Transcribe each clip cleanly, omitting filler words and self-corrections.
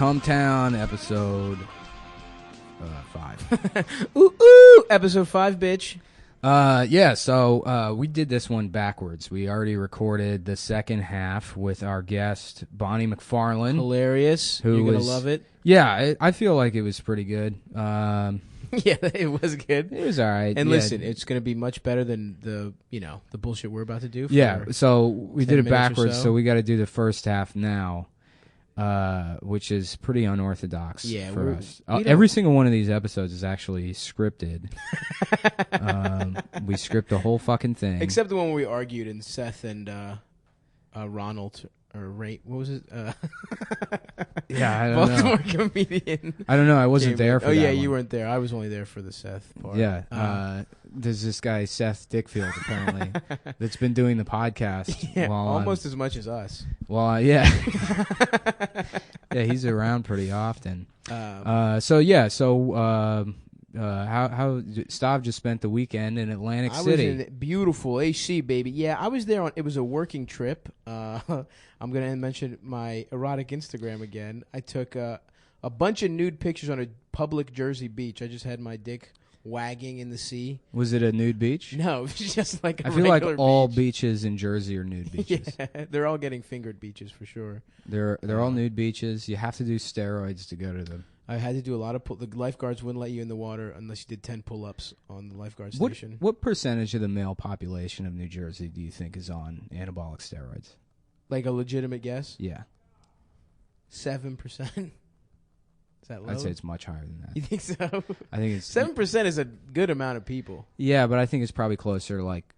Cumtown, episode 5. Ooh, episode 5, bitch. So we did this one backwards. We already recorded the second half with our guest, Bonnie McFarlane. Hilarious. You're going to love it. Yeah, I feel like it was pretty good. Yeah, it was good. It was all right. And listen, it's going to be much better than the bullshit we're about to do. So we did it backwards, so we got to do the first half now, which is pretty unorthodox for us. Every single one of these episodes is actually scripted. We script the whole fucking thing. Except the one where we argued and Seth and Ronald... Or Ray, what was it? Yeah, I don't Baltimore know. comedian. I don't know. I wasn't there for that. Oh, yeah, one. You weren't there. I was only there for the Seth part. Yeah. There's this guy, Seth Dickfield, apparently, that's been doing the podcast. Yeah, almost as much as us. Well, yeah. Yeah, he's around pretty often. How Stav just spent the weekend in Atlantic City. I was in beautiful AC, baby. Yeah, I was there. It was a working trip. I'm going to mention my erotic Instagram again. I took a bunch of nude pictures on a public Jersey beach. I just had my dick wagging in the sea. Was it a nude beach? No, it was just like a I feel like all beach. beaches in Jersey are nude beaches. Yeah, they're all getting fingered beaches for sure. They're all nude beaches. You have to do steroids to go to them. I had to do a lot of the lifeguards wouldn't let you in the water unless you did 10 pull-ups on the lifeguard station. What percentage of the male population of New Jersey do you think is on anabolic steroids? Like a legitimate guess? Yeah. 7%. Is that low? I'd say it's much higher than that. You think so? I think it's 7% is a good amount of people. Yeah, but I think it's probably closer to like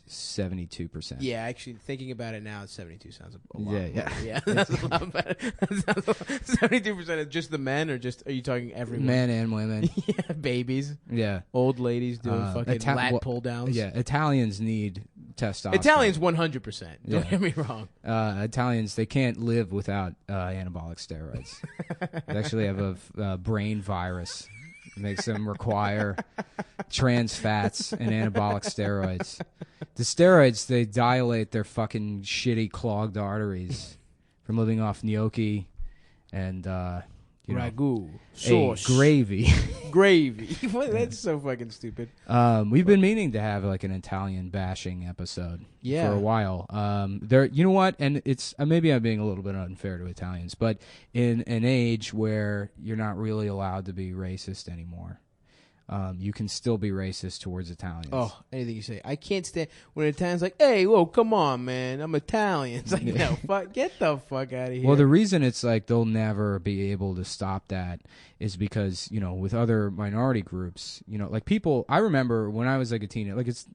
72%. Yeah, actually, thinking about it now, 72 sounds a lot. Yeah. That's a lot better. 72% is just the men, or are you talking everyone? Men and women. Yeah, babies. Yeah. Old ladies doing fucking lat pull downs. Yeah, Italians need testosterone. Italians 100%. Don't get me wrong. Italians, they can't live without anabolic steroids. They actually have a brain virus. It makes them require trans fats and anabolic steroids. The steroids, they dilate their fucking shitty clogged arteries from living off gnocchi and ragu, sauce, gravy. Gravy. That's so fucking stupid. We've been meaning to have like an Italian bashing episode for a while. You know what? And it's maybe I'm being a little bit unfair to Italians, but in an age where you're not really allowed to be racist anymore, you can still be racist towards Italians. Oh, anything you say. I can't stand when an Italian's like, hey, whoa, come on, man. I'm Italian. It's like, no, get the fuck out of here. Well, the reason it's like they'll never be able to stop that is because, with other minority groups, like people, I remember when I was like a teenager, like it's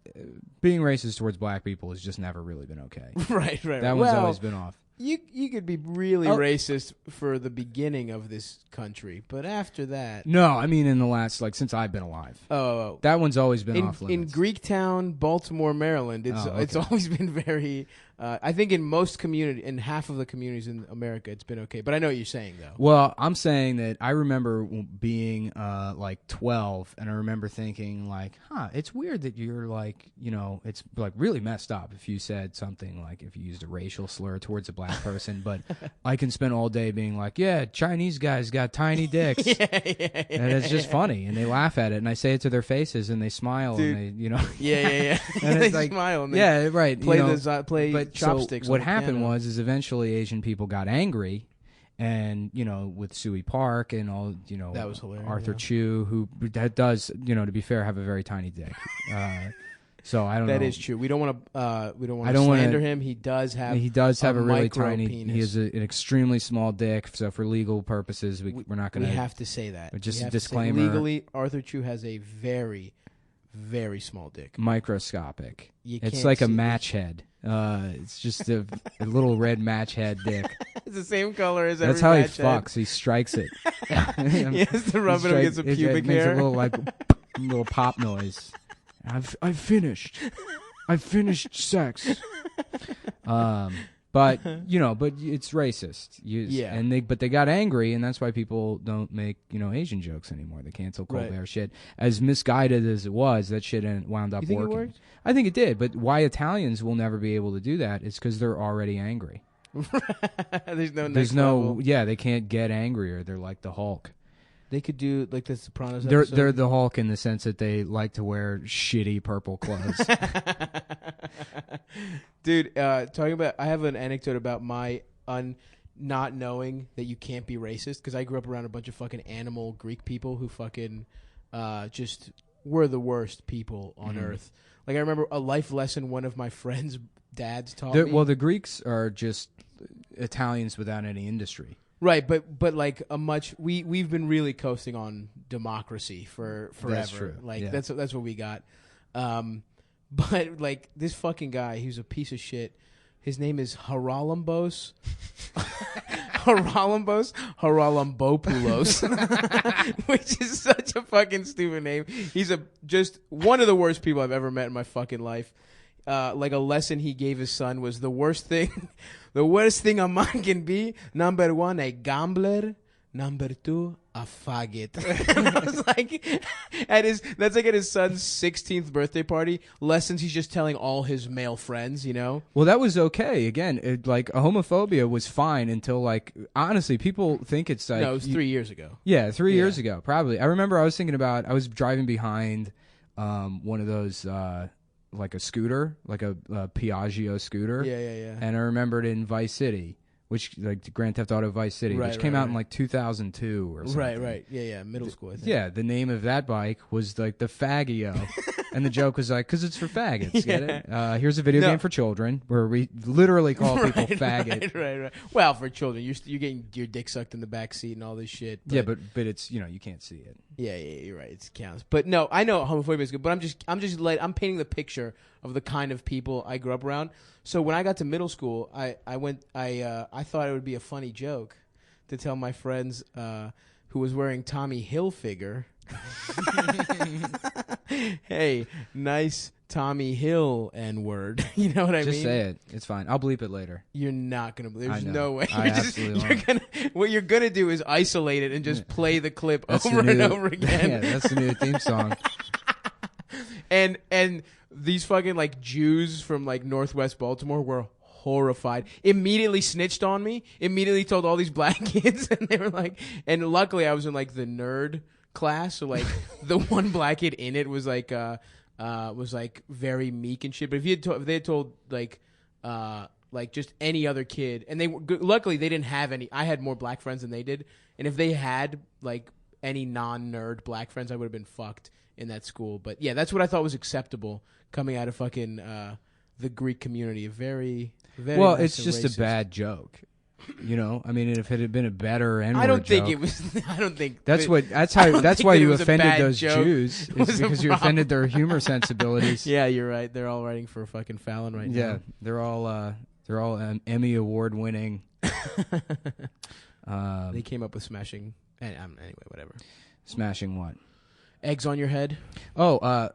being racist towards black people has just never really been okay. Right. That one's always been off. You could be really racist for the beginning of this country, but after that... No, I mean in the last, since I've been alive. Oh. That one's always been off limits. In Greektown, Baltimore, Maryland, it's always been very... I think in half of the communities in America, it's been okay. But I know what you're saying, though. Well, I'm saying that I remember being 12, and I remember thinking it's weird that you're it's really messed up if you said something if you used a racial slur towards a black person. But I can spend all day being Chinese guys got tiny dicks. And it's just funny, and they laugh at it, and I say it to their faces, and they smile, Dude. and they, Yeah. And it's they smile, and they right. play chopsticks. So what happened is eventually Asian people got angry, and with Suey Park and all that was hilarious. Arthur Chu, who does to be fair have a very tiny dick. So I don't know. That is true. We don't want to slander him. He does have a really tiny penis. He has an extremely small dick. So for legal purposes, we're not going to. We have to say that. Just a disclaimer. Legally, Arthur Chu has a very, very small dick. Microscopic. It's like a match head. It's just a little red match head dick. It's the same color as That's every how he fucks. He strikes it. He has to rub it against a pubic hair. Makes a little pop noise. I've finished. I've finished sex. But it's racist. But they got angry, and that's why people don't make Asian jokes anymore. They cancel Colbert shit. As misguided as it was, that shit wound up working. It worked? I think it did. But why Italians will never be able to do that is because they're already angry. There's no. There's next no. level. Yeah, they can't get angrier. They're like the Hulk. They could do like the Sopranos. They're the Hulk in the sense that they like to wear shitty purple clothes. Dude, talking about, I have an anecdote about my not knowing that you can't be racist, because I grew up around a bunch of fucking animal Greek people who fucking just were the worst people on earth. Like, I remember a life lesson one of my friends' dads taught me. Well, the Greeks are just Italians without any industry. Right, but like we've been really coasting on democracy for forever. That's true. Like Yeah. that's what we got. But like this fucking guy, who's a piece of shit. His name is Harambos. Harambopoulos, which is such a fucking stupid name. He's just one of the worst people I've ever met in my fucking life. Like a lesson he gave his son was the worst thing a man can be. Number one, a gambler. Number two, a faggot. And I was like, that's like at his son's 16th birthday party. Lessons he's just telling all his male friends, you know? Well, that was okay. Again, like homophobia was fine until, like, honestly, people think it's like... No, it was 3 years ago. Yeah, 3 years ago, probably. I remember I was driving behind one of those, like a scooter, like a Piaggio scooter. Yeah. And I remembered in Vice City, which, like, Grand Theft Auto Vice City, which came out in, like, 2002 or something. Right. Yeah, middle school, I think. Yeah, the name of that bike was, like, the Faggio. And the joke was like, because it's for faggots, get it? Here's a video game for children where we literally call people faggot. Right. Well, for children, you're getting your dick sucked in the back seat and all this shit. Yeah, but it's, you can't see it. Yeah, you're right. It counts. But no, I know homophobia is good, but I'm I'm painting the picture of the kind of people I grew up around. So when I got to middle school, I thought it would be a funny joke to tell my friends who was wearing Tommy Hilfiger, hey, nice Tommy Hill N-word. You know what I mean? Just say it. It's fine. I'll bleep it later. You're not gonna believe. There's I know. no way. I absolutely won't. What you're gonna do is isolate it and just play the clip over and over again. Yeah, that's the new theme song. And these fucking like Jews from like Northwest Baltimore were horrified. Immediately snitched on me. Immediately told all these black kids, and they were like, and luckily I was in like the nerd class, so like the one black kid in it was like very meek and shit. But if they had told like just any other kid, and luckily they didn't have any. I had more black friends than they did, and if they had like any non-nerd black friends, I would have been fucked in that school. But yeah, that's what I thought was acceptable coming out of fucking the Greek community. Very Well, nice it's just racist. a bad joke. I mean, if it had been a better N-word I don't think joke, it was. I don't think that's why think you it was a offended bad those joke. Jews. Was Is a because you problem. offended their humor sensibilities. Yeah, you're right. They're all writing for fucking Fallon right now. Yeah, they're all Emmy award winning. They came up with smashing. Anyway, whatever. Smashing what? Eggs on your head. Oh,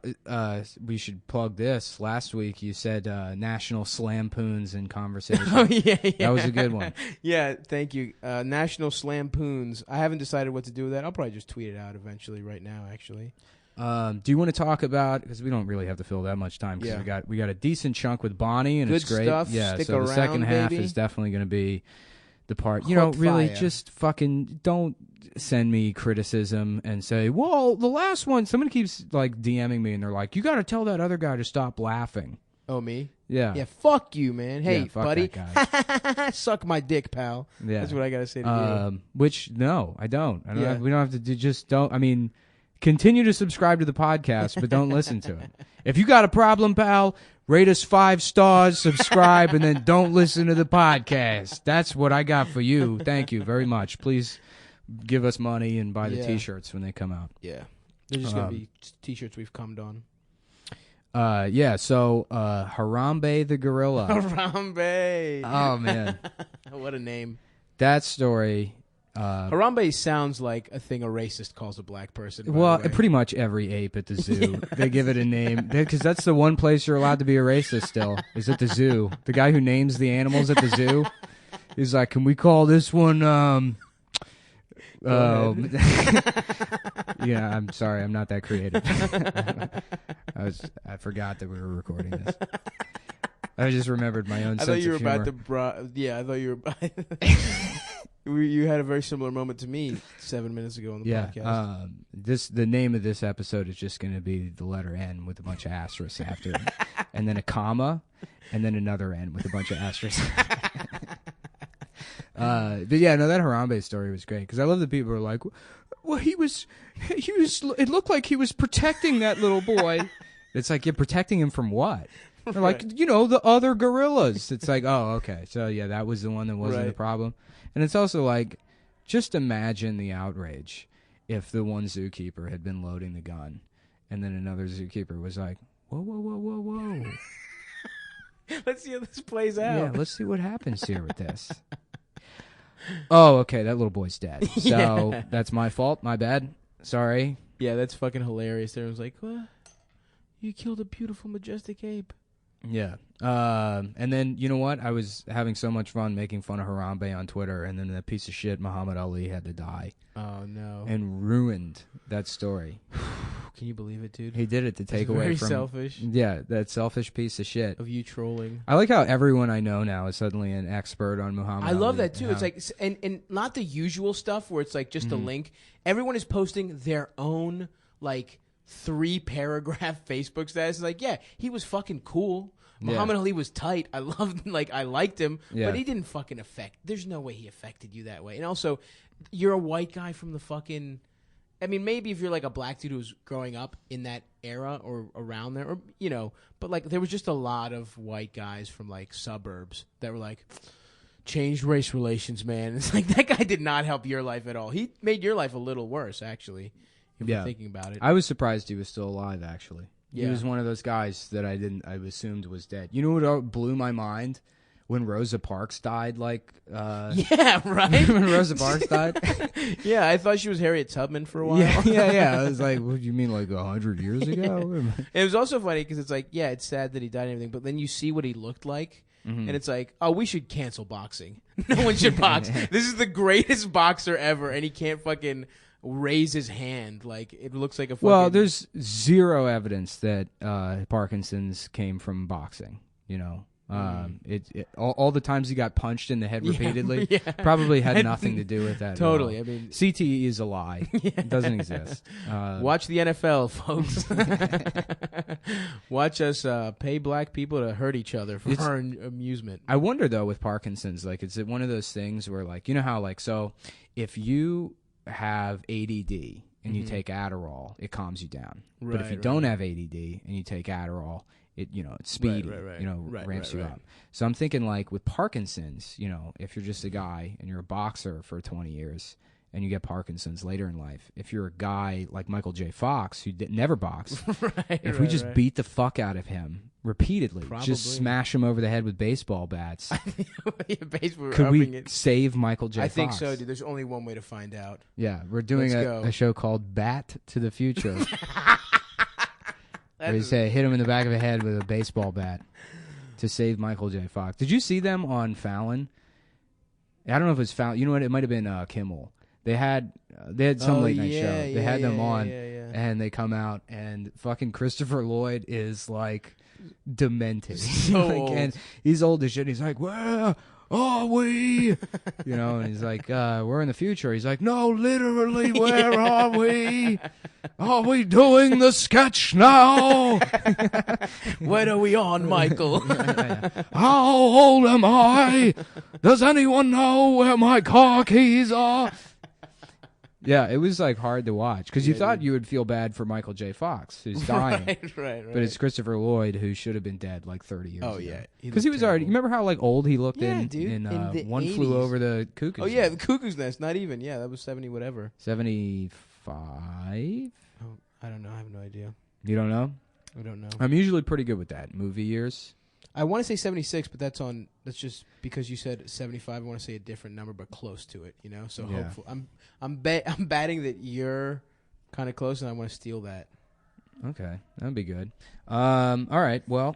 we should plug this. Last week you said National Slampoons in conversation. Oh yeah. That was a good one. Yeah, thank you. National Slampoons. I haven't decided what to do with that. I'll probably just tweet it out eventually. Right now, actually. Do you want to talk about, because we don't really have to fill that much time, because we got a decent chunk with Bonnie and Good it's great. stuff. Yeah, Stick so the second around, half baby. is definitely going to be the part. Hook Really fire. just fucking don't send me criticism and say, well, the last one, someone keeps like DMing me and they're like, you got to tell that other guy to stop laughing. Oh, me? Yeah. Yeah, fuck you, man. Hey, Yeah, fuck buddy. that guy. Suck my dick, pal. Yeah. That's what I got to say to you. Which, no, I don't. Yeah. We don't have to do, just don't. I mean, continue to subscribe to the podcast, but don't listen to it. If you got a problem, pal, rate us 5 stars, subscribe, and then don't listen to the podcast. That's what I got for you. Thank you very much. Please give us money and buy the T-shirts when they come out. Yeah. They're just going to be T-shirts we've cummed on. So Harambee the gorilla. Harambee. Oh, man. What a name. That story. Harambee sounds like a thing a racist calls a black person. Well, pretty much every ape at the zoo, they give it a name, because that's the one place you're allowed to be a racist still, is at the zoo. The guy who names the animals at the zoo is like, can we call this one, yeah, I'm sorry, I'm not that creative. I forgot that we were recording this. I just remembered my own sense of humor. I thought you were you had a very similar moment to me 7 minutes ago on the podcast. The name of this episode is just going to be the letter N with a bunch of asterisks after it. And then a comma, and then another N with a bunch of asterisks. But yeah, no, that Harambee story was great because I love that people are like, well, he was, it looked like he was protecting that little boy. It's like, you're protecting him from what? They're like, the other gorillas. It's like, oh, okay. So yeah, that was the one that wasn't the problem. And it's also like, just imagine the outrage if the one zookeeper had been loading the gun and then another zookeeper was like, whoa, whoa, whoa, whoa, whoa. Let's see how this plays out. Yeah, let's see what happens here with this. Oh, okay, that little boy's dead. So that's my fault. My bad. Sorry. Yeah, that's fucking hilarious. Everyone's like, what? You killed a beautiful, majestic ape. Yeah. And then, you know what? I was having so much fun making fun of Harambee on Twitter, and then that piece of shit Muhammad Ali had to die. Oh, no. And ruined that story. Can you believe it, dude? He did it to take away very from... selfish. Yeah, that selfish piece of shit. Of you trolling. I like how everyone I know now is suddenly an expert on Muhammad Ali. I love that, too. It's like... And not the usual stuff where it's like just a link. Everyone is posting their own, like... 3-paragraph Facebook status. Like, yeah, he was fucking cool. Muhammad Ali was tight. I liked him, but he didn't fucking affect. There's no way he affected you that way. And also, you're a white guy from the fucking. I mean, maybe if you're like a black dude who was growing up in that era or around there, or but like there was just a lot of white guys from like suburbs that were like, changed race relations, man. It's like that guy did not help your life at all. He made your life a little worse, actually. If you're thinking about it. I was surprised he was still alive, actually. Yeah. He was one of those guys that I assumed was dead. You know what blew my mind? When Rosa Parks died, yeah, right? When Rosa Parks died? Yeah, I thought she was Harriet Tubman for a while. Yeah. I was like, what do you mean, like 100 years ago? It was also funny because it's like, yeah, it's sad that he died and everything, but then you see what he looked like, and it's like, oh, we should cancel boxing. No one should box. This is the greatest boxer ever, and he can't fucking... raise his hand. Like, it looks like a fucking... Well, there's zero evidence that Parkinson's came from boxing, all the times he got punched in the head repeatedly probably had nothing to do with that. Totally. I mean, CTE is a lie. It doesn't exist. Watch the NFL, folks. Watch us pay black people to hurt each other for our amusement. I wonder, though, with Parkinson's, like, is it one of those things where, like, you know how, like, so if you have ADD and you take Adderall, it calms you down. But if you don't have ADD and you take Adderall, it's speedy, ramps you up. So I'm thinking, like, with Parkinson's, if you're just a guy and you're a boxer for 20 years and you get Parkinson's later in life, if you're a guy like Michael J. Fox who never boxed, if we just beat the fuck out of him repeatedly, just smash him over the head with baseball bats, could we save Michael J. Fox? I think so, dude. There's only one way to find out. Yeah, we're doing a show called Bat to the Future. Where you say, hit him in the back of the head with a baseball bat to save Michael J. Fox. Did you see them on Fallon? I don't know if it was Fallon. You know what? It might have been Kimmel. They had some late night show. They had them on, and they come out, and fucking Christopher Lloyd is like demented. So old. And he's old as shit. He's like, where are we? And he's like, we're in the future. He's like, no, literally, where are we? Are we doing the sketch now? When are we on, Michael? How old am I? Does anyone know where my car keys are? Yeah, it was like hard to watch because you thought you would feel bad for Michael J. Fox, who's dying. Right. But it's Christopher Lloyd, who should have been dead like 30 years ago. Oh, yeah. Because he was already... You remember how like old he looked in the One 80s. Flew Over the Cuckoo's Nest? Oh, yeah, the Cuckoo's Nest. Not even. Yeah, that was 70 whatever. 75? Oh, I don't know. I have no idea. You don't know? I don't know. I'm usually pretty good with that. Movie years. I want to say 76, but that's just because you said 75. I want to say a different number, but close to it. So hopefully, I'm batting that you're kind of close, and I want to steal that. Okay, that'd be good. All right, well,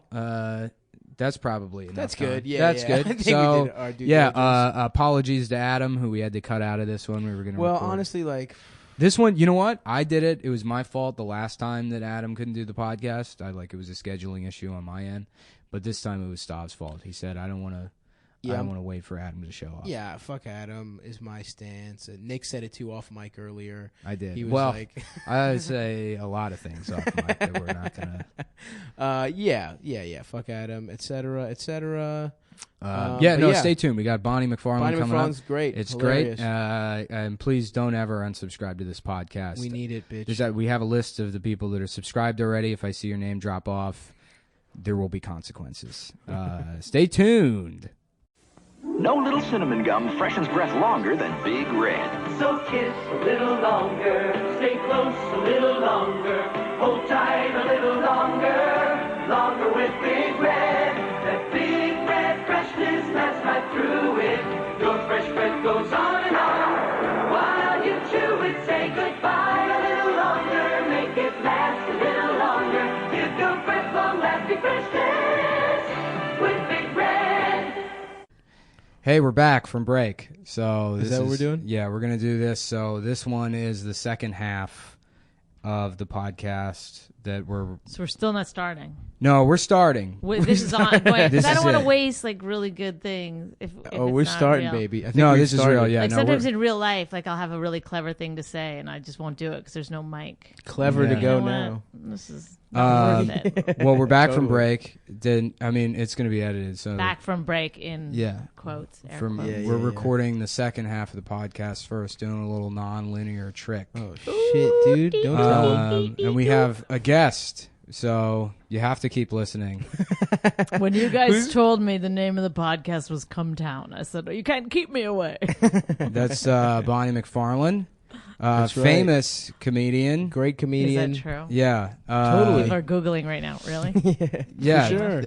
that's probably enough. That's time. good. Yeah, that's yeah. good. I think So we did our due diligence. apologies to Adam, who we had to cut out of this one. We were gonna. Well, record. honestly, like, This one, you know what? I did it. It was my fault the last time that Adam couldn't do the podcast. It was a scheduling issue on my end. But this time it was Stav's fault. He said, I don't want to wait for Adam to show up. Yeah, fuck Adam is my stance. Nick said it too off mic earlier. I did. He was like... I say a lot of things off mic that we're not going to... Yeah. Fuck Adam, et cetera. Stay tuned. We got Bonnie McFarlane coming up. Bonnie McFarlane's great. It's hilarious. great. And please don't ever unsubscribe to this podcast. We need it, bitch. We have a list of the people that are subscribed already. If I see your name drop off, there will be consequences. Stay tuned. No little cinnamon gum freshens breath longer than Big Red. So kiss a little longer, stay close a little longer, hold tight a little longer, longer with Big Red. That Big Red freshness lasts right through it. Your fresh breath goes on and on. While you chew it, say goodbye a little longer, make it last a little longer. Give your breath long-lasting freshness with Big Red. Hey, we're back from break. So is that what we're doing? Yeah, we're going to do this. So this one is the second half of the podcast that we're... So we're still not starting. No, we're starting. This is ongoing. This I don't is want to it. waste really good things. If we're it's not starting, real. baby. I think No, we've this is started. real. Yeah, Sometimes in real life, I'll have a really clever thing to say, and I just won't do it because there's no mic. Clever to Yeah. go You know now. what? This is not worth it. Well, we're back from Totally. break. It's going to be edited. So Back from break in quotes. Air quotes. We're recording the second half of the podcast first, doing a little non-linear trick. Oh, shit, dude. Don't tell him. And we have a guest, so you have to keep listening. When you guys told me the name of the podcast was Come Town, I said, you can't keep me away. That's Bonnie McFarlane, That's right. famous comedian. Great comedian. Is that true? Yeah. Totally. People are Googling right now. Really? Yeah. For sure.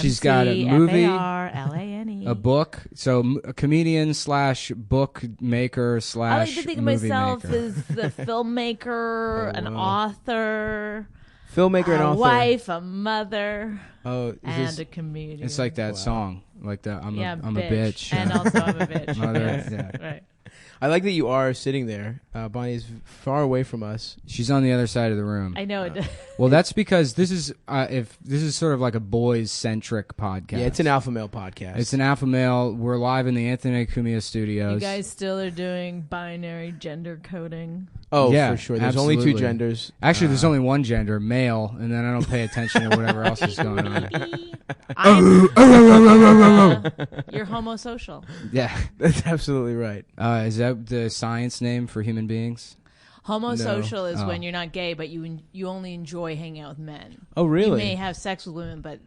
She's got a movie, McFarlane. a book. So a comedian / book maker / I like to think of movie myself maker. as the filmmaker, an author, Filmmaker and a author. wife, a mother, Oh, is and this... a comedian. It's like that song, like that. I'm a bitch, and also I'm a bitch. Mother, Yes, yeah. right. I like that you are sitting there. Bonnie is far away from us. She's on the other side of the room. I know it. Well, that's because this is sort of like a boys centric podcast. Yeah, it's an alpha male podcast. It's an alpha male. We're live in the Anthony Cumia studios. You guys still are doing binary gender coding. Oh, Yeah, for sure. There's only two absolutely. genders. Actually, there's only one gender, male, and then I don't pay attention to whatever else is going on. You're homosocial. Yeah, That's absolutely right. is that the science name for human beings? Homosocial is Oh. when you're not gay, but you only enjoy hanging out with men. Oh, really? You may have sex with women, but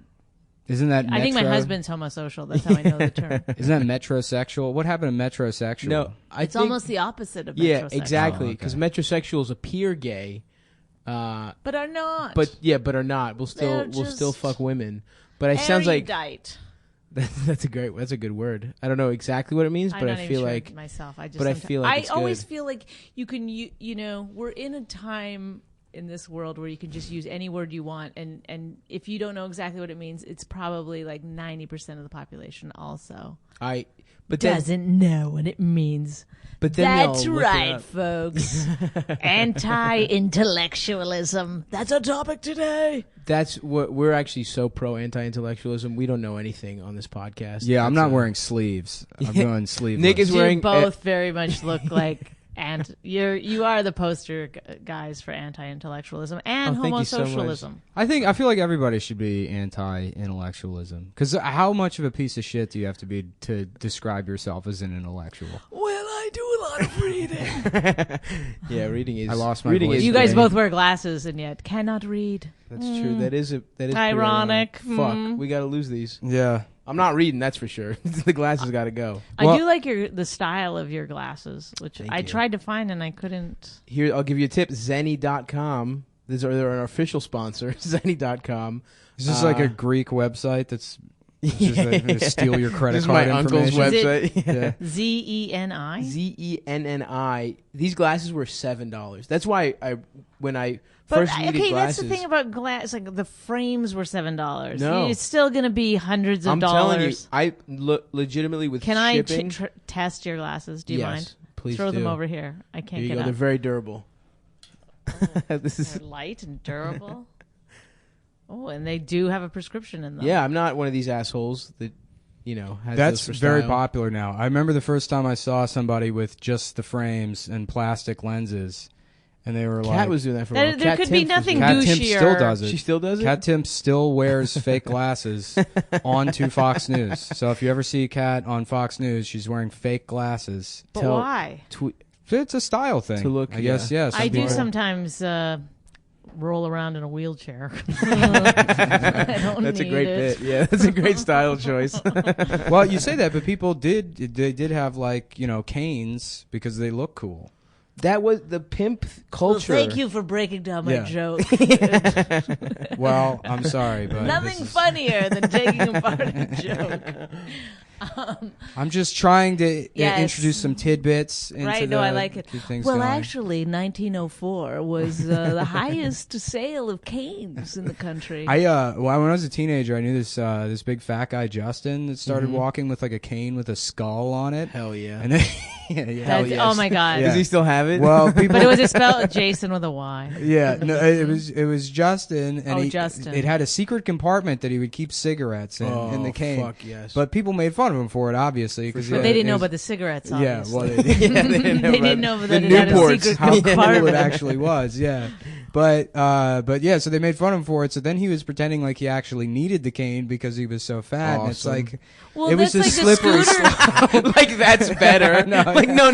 Isn't that I think my metro- husband's homosocial. That's how I know the term. Isn't that metrosexual? What happened to metrosexual? No, I It's think, almost the opposite of Yeah, metrosexual. exactly. Oh, okay. Because metrosexuals appear gay, But are not. but are not. We'll They're still just fuck women. But it sounds like erudite. that's a good word. I don't know exactly what it means, I'm but not I even feel sure like myself. I just but I sometimes- feel like it's I always good. feel like you can we're in a time in this world where you can just use any word you want, and if you don't know exactly what it means, it's probably like 90% of the population also but then doesn't know what it means. but then That's they'll look it right, up. folks. Anti-intellectualism. That's our topic today. That's what we're actually so pro anti-intellectualism. We don't know anything on this podcast. Yeah, I'm That's not wearing sleeves. I'm going sleeveless. Nick is You wearing both very much look like, and you are the poster guys for anti-intellectualism and Oh, thank you so much. homosocialism. I feel like everybody should be anti-intellectualism. Because how much of a piece of shit do you have to be to describe yourself as an intellectual? Well, I do a lot of reading. yeah, reading is. I lost my reading voice. is You guys great. both wear glasses and yet cannot read. That's true. That is pretty Ironic. Fuck, we got to lose these. Yeah. I'm not reading. That's for sure. The glasses got to go. Well- I do like the style of your glasses, which Thank I you. tried to find and I couldn't. Here, I'll give you a tip. Zenny.com. They're our official sponsor. Zenny.com. Is this like a Greek website that's just like to steal your credit This is card my uncle's information? website. Yeah. ZENI. ZENNI. These glasses were $7. That's why when I But first needed okay, glasses. that's the thing about glass. Like the frames were $7. No. It's still going to be hundreds of I'm dollars. telling you, I legitimately with Can I shipping. test your glasses? Do you mind? Please Throw do. them over here. I can't Here you get go. up. They're very durable. This is. They're light and durable. Oh, and they do have a prescription in them. Yeah, I'm not one of these assholes that, has That's those for very style. popular now. I remember the first time I saw somebody with just the frames and plastic lenses, and they were Kat like, was doing that for a while. There Kat could be Timpf was nothing doing Kat that. Timp douchier. still does it. She still does it? Kat Timp still wears fake glasses onto Fox News. So if you ever see Kat on Fox News, she's wearing fake glasses. But Tell- why? It's a style thing. To look, I guess, yeah. some I do people- sometimes roll around in a wheelchair. I don't That's a need great it. bit. Yeah, that's a great style choice. Well, you say that, but people did have like canes because they look cool. That was the pimp Well, culture. thank you for breaking down my Yeah. joke. Well, I'm sorry, but Nothing this is- funnier than taking apart a joke. I'm just trying to Yes. introduce some tidbits. Into Right, no, I like it. keep things Well, going. actually, 1904 was the highest sale of canes in the country. Well, when I was a teenager, I knew this big fat guy Justin that started walking with like a cane with a skull on it. Hell yeah. And then, yeah. That's- yes. Oh my god! Yeah. Does he still have it? Well, people. But was it spelled Jason with a Y? Yeah, no, it was Justin, and Oh, Justin. it had a secret compartment that he would keep cigarettes in the cane. Fuck yes. But people made fun of him for it, obviously, because But they didn't know about the cigarettes. Yeah, Obviously. well, they did. yeah, they didn't know they about didn't know the that it had a Newports. secret how cool it compartment. actually was. Yeah, but yeah, so they made fun of him for it. So then he was pretending like he actually needed the cane because he was so fat. And it's Awesome. like Well, it was that's a like slippery the scooter. slope. like that's better. No, like no.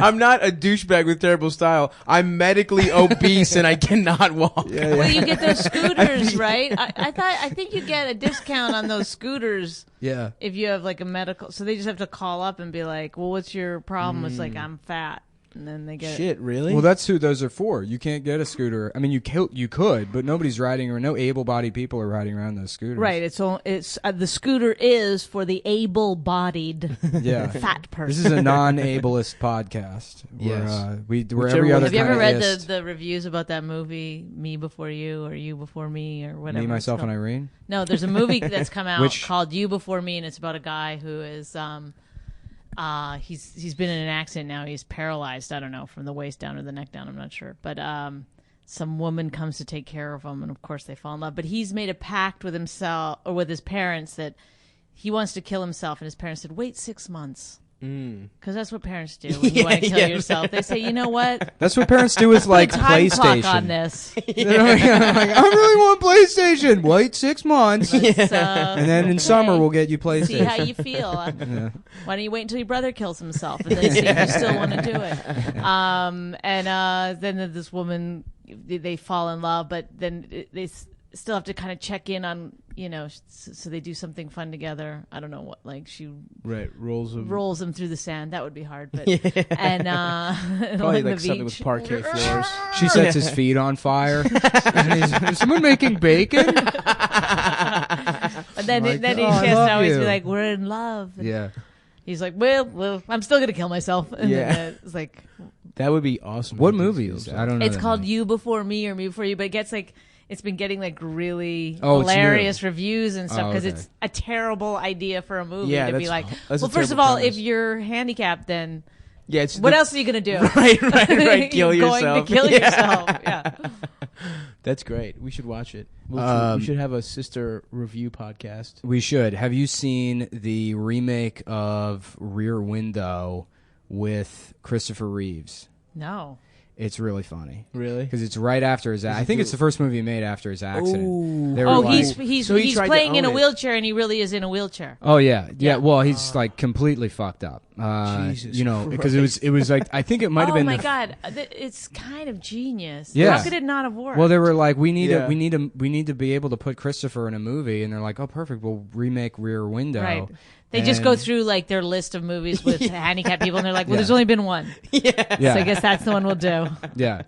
I'm not a douchebag with terrible style. I'm medically obese and I cannot walk. Well, you get those scooters, right? I think you get a discount on those scooters Yeah. if you have like a medical. So they just have to call up and be like, "Well, what's your problem?" It's like I'm fat, and then they get Shit, really? Well, that's who those are for. You can't get a scooter. I mean, you could, but nobody's riding, or no able-bodied people are riding around those scooters. Right. It's the scooter is for the able-bodied Yeah. fat person. This is a non-ableist podcast. Yes. We're Whichever every one- other Have you ever kind read of ist. the reviews about that movie, Me Before You, or You Before Me, or whatever? Me, it's myself, and called? Irene? No, there's a movie that's come out Which- called You Before Me, and it's about a guy who is he's been in an accident now. He's paralyzed. I don't know, from the waist down or the neck down. I'm not sure, but some woman comes to take care of him, and of course they fall in love. But he's made a pact with himself or with his parents that he wants to kill himself, and his parents said, "Wait 6 months." Because that's what parents do when you want to kill yourself. They say, "You know what? That's what parents do with like Time PlayStation. clock on this." They're like, I really want PlayStation. Wait 6 months, Let's, and then in summer we'll get you PlayStation. see how you feel. Why don't you wait until your brother kills himself and then see if you still want to do it? Then this woman, they fall in love, but then they still have to kind of check in on, so they do something fun together. I don't know what, like she rolls him through the sand. That would be hard, but and probably along like the something beach. with parquet floors. She sets his feet on fire. Is someone making bacon? And then Like, then he oh, I has to love always you. be like, "We're in love." And Yeah. he's like, well, I'm still gonna kill myself. And Yeah. then it's like, That would be awesome. What if movie these is it? films- I don't know. it's that called movie. You Before Me or Me Before You, but it gets like, it's been getting like really Oh, it's new. hilarious reviews and stuff Oh, because okay. it's a terrible idea for a movie Yeah, to be that's- like, that's a well, first of terrible all, premise. if you're handicapped, then Yeah, it's what else are you gonna do? Right. Kill You're yourself. going to kill yourself. Yeah. That's great. We should watch it. We should have a sister review podcast. We should. Have you seen the remake of Rear Window with Christopher Reeves? No. It's really funny. Really? Because it's right after his. I think it's the first movie he made after his accident. Ooh. They were Oh, like- he's So he tried to playing in a own it. wheelchair, and he really is in a wheelchair. Oh yeah. Yeah. Well, he's like completely fucked up. Jesus because it was like I think it might have Oh been. my the- God, it's kind of genius. Yeah. How could it not have worked? Well, they were like, we need Yeah. to be able to put Christopher in a movie, and they're like, oh, perfect, we'll remake Rear Window. Right. They just go And- through like their list of movies with handicapped people, and they're like, "Well, Yeah. there's only been one, Yeah. so I guess that's the one we'll do." Yeah.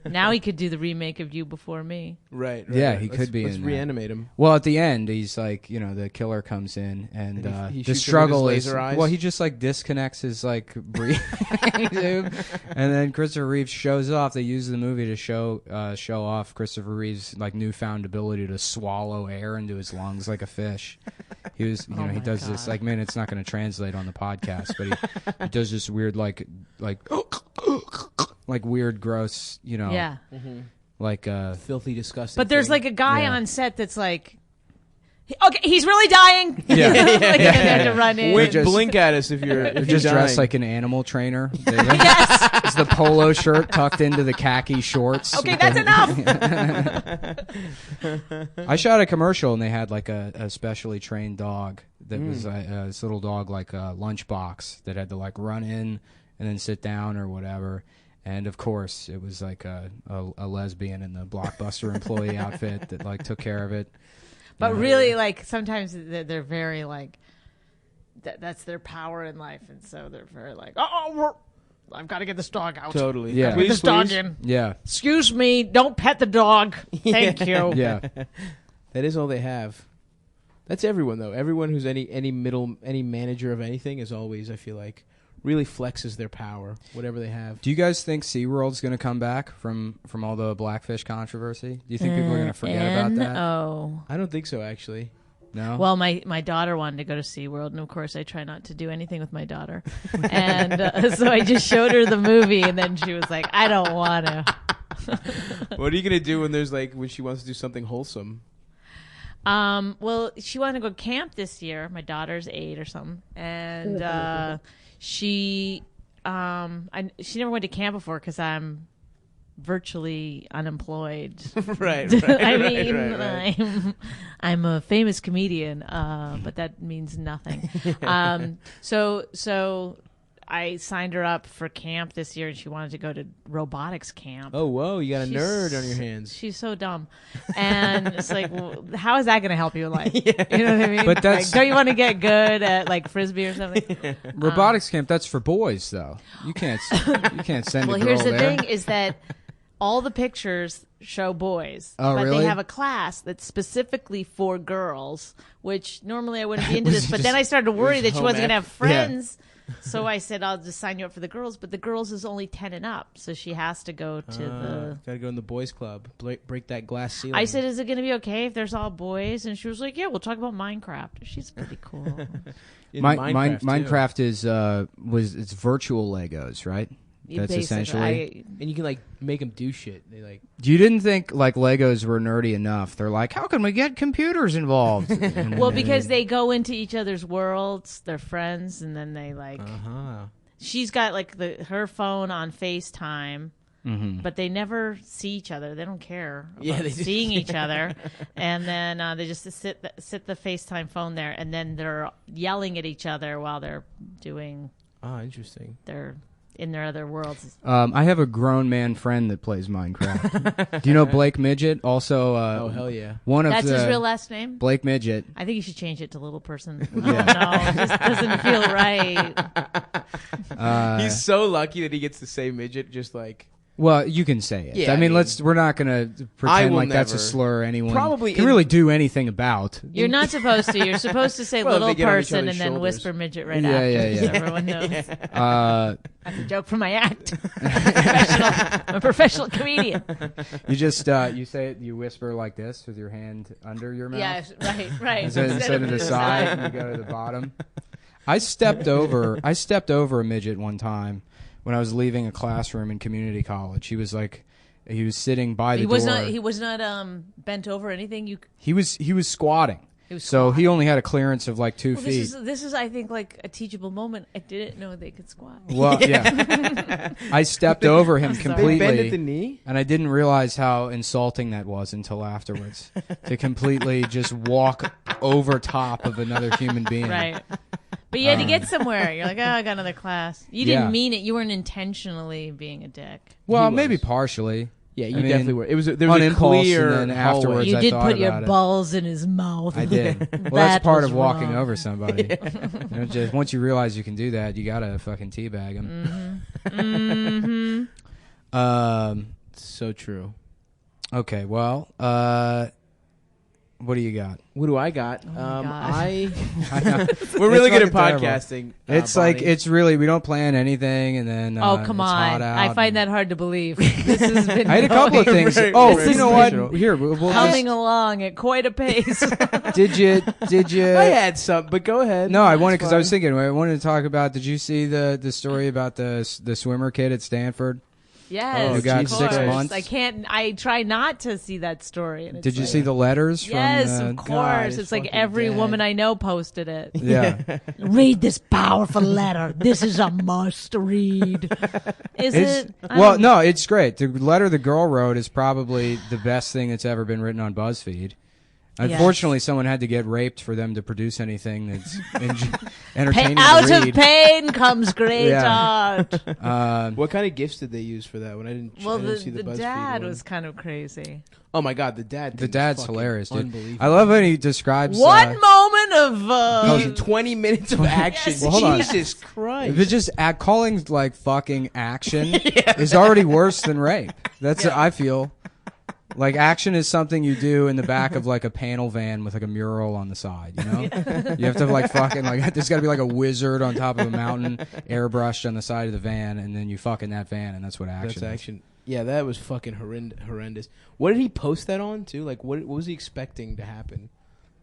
Now he could do the remake of You Before Me. Right. Yeah, he could be Let's in that. reanimate him. Well, at the end, he's like, the killer comes in, and he the shoots him with his struggle laser is, eyes? well, he just like disconnects his like breathing tube, and then Christopher Reeves shows off. They use the movie to show off Christopher Reeves' like newfound ability to swallow air into his lungs like a fish. He was, he does this like, man, it's not going to translate on the podcast, but he does this weird like weird gross, Yeah. like Filthy, disgusting. But there's thing. like a guy Yeah. on set that's like, okay, he's really dying. Yeah. Like, they had to run in. Wait, just- blink at us if you're They're just dressed like an animal trainer. It's the polo shirt tucked into the khaki shorts. Okay, that's enough. I shot a commercial and they had like a specially trained dog that was this little dog like a lunchbox that had to like run in and then sit down or whatever. And of course, it was like a lesbian in the Blockbuster employee outfit that like took care of it. But really, like, sometimes they're very, like, that's their power in life. And so they're very like, I've got to get this dog out. Totally. Yeah. Get this dog please. in. Yeah, Excuse me, don't pet the dog. Thank you. yeah. That is all they have. That's everyone though. Everyone who's any manager of anything is always, I feel like, really flexes their power, whatever they have. Do you guys think SeaWorld's going to come back from all the blackfish controversy? Do you think people are going to forget about that? Oh. I don't think so, actually. No. Well, my daughter wanted to go to SeaWorld, and of course I try not to do anything with my daughter. And so I just showed her the movie, and then she was like, I don't want to. What are you gonna do when she wants to do something wholesome? Well, she wanted to go camp this year. My daughter's 8 or something, and she never went to camp before because I'm virtually unemployed. Right. I mean, I'm a famous comedian, but that means nothing. So I signed her up for camp this year, and she wanted to go to Robotics Camp. Oh, whoa! You got a nerd on your hands. She's so dumb, and it's like, well, how is that going to help you in life? You know what I mean? But that's- like, don't you want to get good at like frisbee or something? Robotics camp, that's for boys though. You can't send Well, a girl here's the there. thing: is that all the pictures show boys, Oh, but really? they have a class that's specifically for girls. Which normally I wouldn't be into Was this, it but just- then I started to worry that she home wasn't going to ec? have friends. So I said, I'll just sign you up for the girls, but the girls is only 10 and up, so she has to go to the. Gotta go in the boys' club. Break that glass ceiling. I said, is it going to be okay if there's all boys? And she was like, yeah, we'll talk about Minecraft. She's pretty cool. In Minecraft too. is it's virtual Legos, right? That's Basically, essentially. And you can like make them do shit. They like. You didn't think like Legos were nerdy enough. They're like, how can we get computers involved? Well, because they go into each other's worlds, they're friends, and then they like. She's got like her phone on FaceTime, but they never see each other. They don't care about they just- seeing each other, and then they just sit the FaceTime phone there, and then they're yelling at each other while they're doing. Interesting. They're in their other worlds. I have a grown man friend that plays Minecraft. Do you know Blake Midget? Also, Oh hell yeah! one of That's the his real last name. Blake Midget. I think you should change it to Little Person. Oh, no, it just doesn't feel right. He's so lucky that he gets to say midget. Just like Well, you can say it. Yeah, I I mean, mean, we're not going to I pretend will like that's a never. slur anyone Probably can in- really do anything about. You're not supposed to. You're supposed to say Well, if Little they get on each Person and other's then shoulders. whisper midget right Yeah, after. yeah, so yeah. everyone knows. Uh, That's a joke from my act. I'm a professional comedian. you just you say it. You whisper like this with your hand under your mouth. Yeah, right. Instead of the side, you go to the bottom. I stepped over a midget one time when I was leaving a classroom in community college. He was sitting by the door. He was not bent over or anything. He was squatting. He was So he squatting. only had a clearance of like 2 Well, feet. this is I think like a teachable moment. I didn't know they could squat. Well, yeah. I stepped over him sorry. completely. They bend at the knee. And I didn't realize how insulting that was until afterwards. To completely just walk over top of another human being. Right. But you had to get somewhere. You're like, oh, I got another class. You Yeah. didn't mean it. You weren't intentionally being a dick. Well, He maybe was. partially. Yeah, you I mean, definitely were. There was on a impulse, clear and then hallway. afterwards You I did thought put your about it. balls in his mouth. I did. Well, That that's part was of walking wrong. over somebody. You know, just once you realize you can do that, you gotta fucking teabag him. It's so true. Okay, well, what do you got? What do I got? God. We're really good at fucking terrible. podcasting. It's Bonnie. like it's really we don't plan anything, and then Oh, come it's hot on. out I find that hard to believe. This has been I had a couple of going things. Very, Oh, very you know what? sensational. Here, we'll humming along at quite a pace. did you? I had some, but go ahead. No, I wanted It's because I was fine. thinking. I wanted to talk about. Did you see the story about the swimmer kid at Stanford? Yes, Who got of 6 course. months? I can't. I try not to see that story. And it's Did you like- see the letters from? Yes, of God, course. it's It's like fucking every dead. woman I know posted it. Yeah. Read this powerful letter. This is a must read. Is it? I Well, don't- no, it's great. The letter the girl wrote is probably the best thing that's ever been written on BuzzFeed. Unfortunately, someone had to get raped for them to produce anything that's entertaining Out to of read. pain comes great Yeah. art. What kind of gifts did they use for that? When I didn't. Well, I didn't see the BuzzFeed dad one. was kind of crazy. Oh my god, the dad. The thing was dad's fucking hilarious, dude. Unbelievable. I love when he describes. One moment of 20 minutes of action. Yes, Well, hold on. Jesus Christ. If it's just calling like fucking action is already worse than rape. That's I feel. Like action is something you do in the back of like a panel van with like a mural on the side, you know? You have to like fucking like there's got to be like a wizard on top of a mountain airbrushed on the side of the van, and then you fuck in that van, and that's what action That's is. action. Yeah, that was fucking horrendous. What did he post that on too? Like, what was he expecting to happen?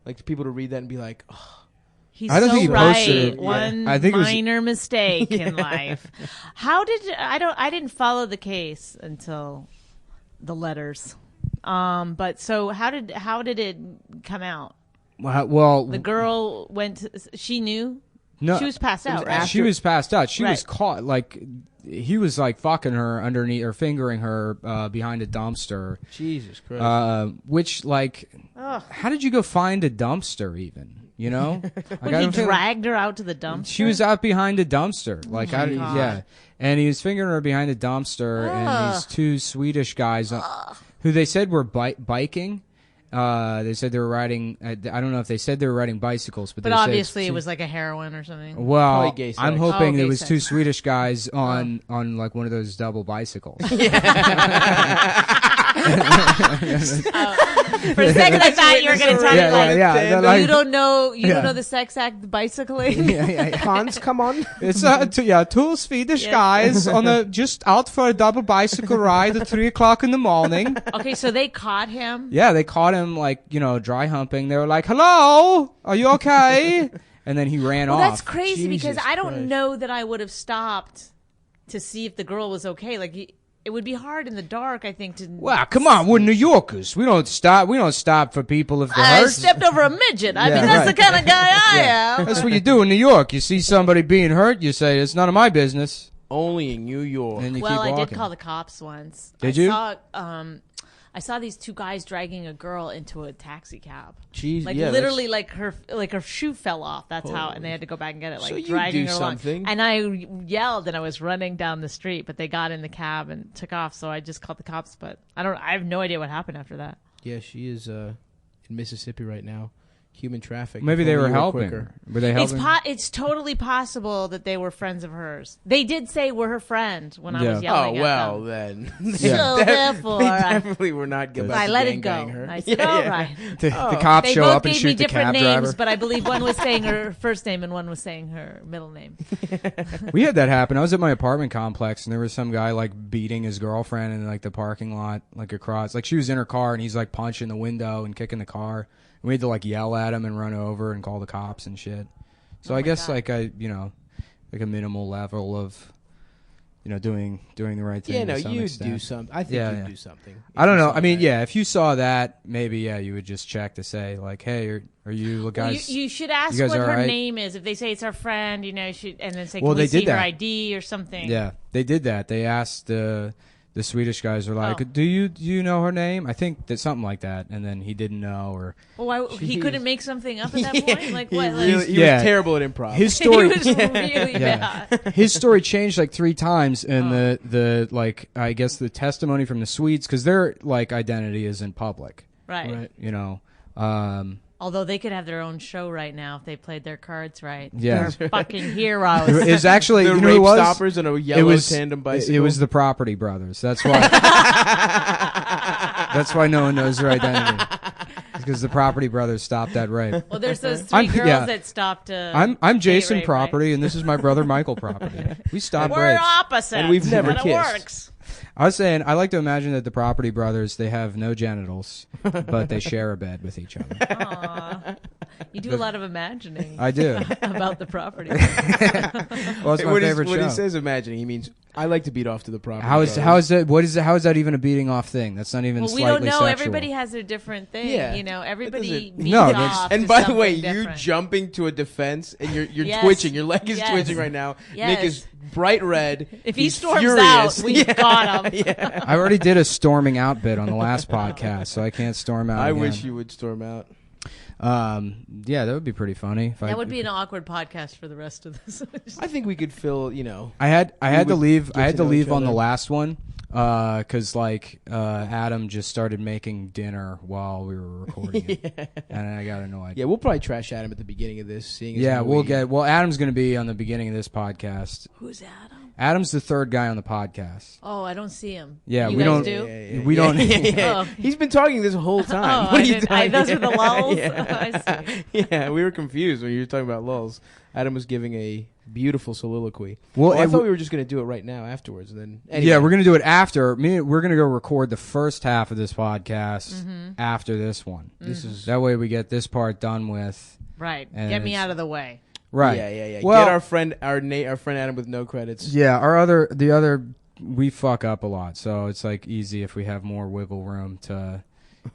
Like, people to read that and be like, oh, He's I don't so think he right. posted it. One I think it was- minor mistake in life. How did I didn't follow the case until the letters. But so how did it come out? Well, The girl went. She knew. no, She was passed was out, right? she was passed out. She was Right. caught like he was like fucking her underneath or fingering her behind a dumpster. Jesus Christ. Which like, how did you go find a dumpster even? You know, like, When I he don't think- dragged her out to the dumpster. She was out behind a dumpster. Like my God. yeah, and he was fingering her behind a dumpster, and these two Swedish guys who they said were biking. They said they were riding. I don't know if they said they were riding bicycles, but But they said obviously it's it two- was like a heroin or something. Well, Probably gay sex. I'm hoping Oh, there gay was sex. two Swedish guys on like one of those double bicycles. For a second, I thought you were going to tell me like, They're like- you don't know Yeah. the sex act bicycling. yeah. Hans, come on. It's two Swedish Yes. guys on a just out for a double bicycle ride at 3:00 in the morning. Okay, so they caught him. Yeah, they caught him like dry humping. They were like, "Hello, are you okay?" And then he ran Well, off. that's crazy because Jesus I don't Christ. know that I would have stopped to see if the girl was okay. Like it would be hard in the dark, I think. To Wow, come on, we're New Yorkers. We don't stop for people if they're I hurt. stepped over a midget. I Yeah, mean, that's right. the kind of guy I am. That's what you do in New York. You see somebody being hurt, you say it's none of my business, Only in New York. and you Well, keep I walking. did call the cops once. Did you? I saw these two guys dragging a girl into a taxi cab. Jeez, Like yeah, literally, like her shoe fell off. That's how, and they had to go back and get it. Like So you dragging do her along. something. And I yelled, and I was running down the street, but they got in the cab and took off. So I just called the cops. But I have no idea what happened after that. Yeah, she is in Mississippi right now. Human traffic. Maybe If they only were you helping. quicker. Her. Were they helping? It's totally possible that they were friends of hers. They did say we're her friend when I was Yeah. Oh yelling at well, them. then. So therefore, they I definitely were not good. I let it go. Her. I said, Yeah, all yeah. right. The cops They show both up and gave me shoot the different cab names, driver. but I believe one was saying her first name and one was saying her middle name. We had that happen. I was at my apartment complex, and there was some guy like beating his girlfriend in like the parking lot, like across. Like she was in her car, and he's like punching the window and kicking the car. And we had to like yell at him and run over and call the cops and shit. So I guess God. like like a minimal level of doing the right thing. Yeah, to no, some you extent. do something. I think Yeah, you yeah. do something. If I don't you know. saw I mean, that. yeah, if you saw that, maybe you would just check to say like, hey, are you Well, guys? you should ask you guys what all her right? name is. If they say it's our friend, and then say, Well, can we they see did her that. ID or something? Yeah, they did that. They asked the Swedish guys were like, Oh. do you know her name? I think that something like that, and then he didn't know or Well, he Jeez. couldn't make something up at that Yeah, point. Like he what? really- Like, he Yeah. was terrible at improv. his he story. was really bad. His story changed like 3 times, and Oh. the like I guess the testimony from the Swedes because their like identity is in public, Right. Right. Although they could have their own show right now if they played their cards right. Yeah. They're fucking heroes. It was actually, The you know rape who it was? stoppers and a yellow tandem bicycle. It was the Property Brothers. That's why. That's why no one knows their identity. Because the Property Brothers stopped that rape. Well, there's those three girls that stopped. I'm Jason rape, Property, right? and this is my brother Michael Property. We stopped We're rapes. opposites, And we've never but kissed. It works. I was saying, I like to imagine that the Property Brothers, they have no genitals, but they share a bed with each other. Aw. You do a lot of imagining I do. about the property. Well, it's my favorite when show. he says imagining, he means I like to beat off to the property. How is that? How is that even a beating off thing? That's not even Well, we slightly don't know. sexual. Everybody has their different thing. Yeah. You know, everybody doesn't- beats No, off. And to by the way, something you different. jumping to a defense and you're Yes. twitching. Your leg is Yes. twitching right now. Yes. Nick is bright red. If he He's storms furious. out, we've got him. Yeah. I already did a storming out bit on the last podcast, so I can't storm out. I again. wish you would storm out. Yeah, that would be pretty funny. If That would be an awkward podcast for the rest of this. I think we could fill. I had to would leave. get I had to to know leave each on the other. last one because Adam just started making dinner while we were recording it, and I got annoyed. Yeah, we'll probably trash Adam at the beginning of this. Seeing as Yeah, how we'll we- get. Well, Adam's going to be on the beginning of this podcast. Who's Adam? Adam's the third guy on the podcast. Oh, I don't see him. Yeah, you we guys don't. do? We don't. Oh. He's been talking this whole time. Oh, What I are you didn't- talking- those were the lulls? Yeah. I see. Yeah, we were confused when you were talking about lulls. Adam was giving a beautiful soliloquy. Well, I it thought w- we were just going to do it right now afterwards. And then anyway. Yeah, we're gonna do it after. We're gonna go record the first half of this podcast Mm-hmm. after this one. This is That way we get this part done with. Right. And Get me it's- out of the way. Right. Yeah. Well, Get our friend Adam with no credits. yeah. We fuck up a lot, so it's like easy if we have more wiggle room to,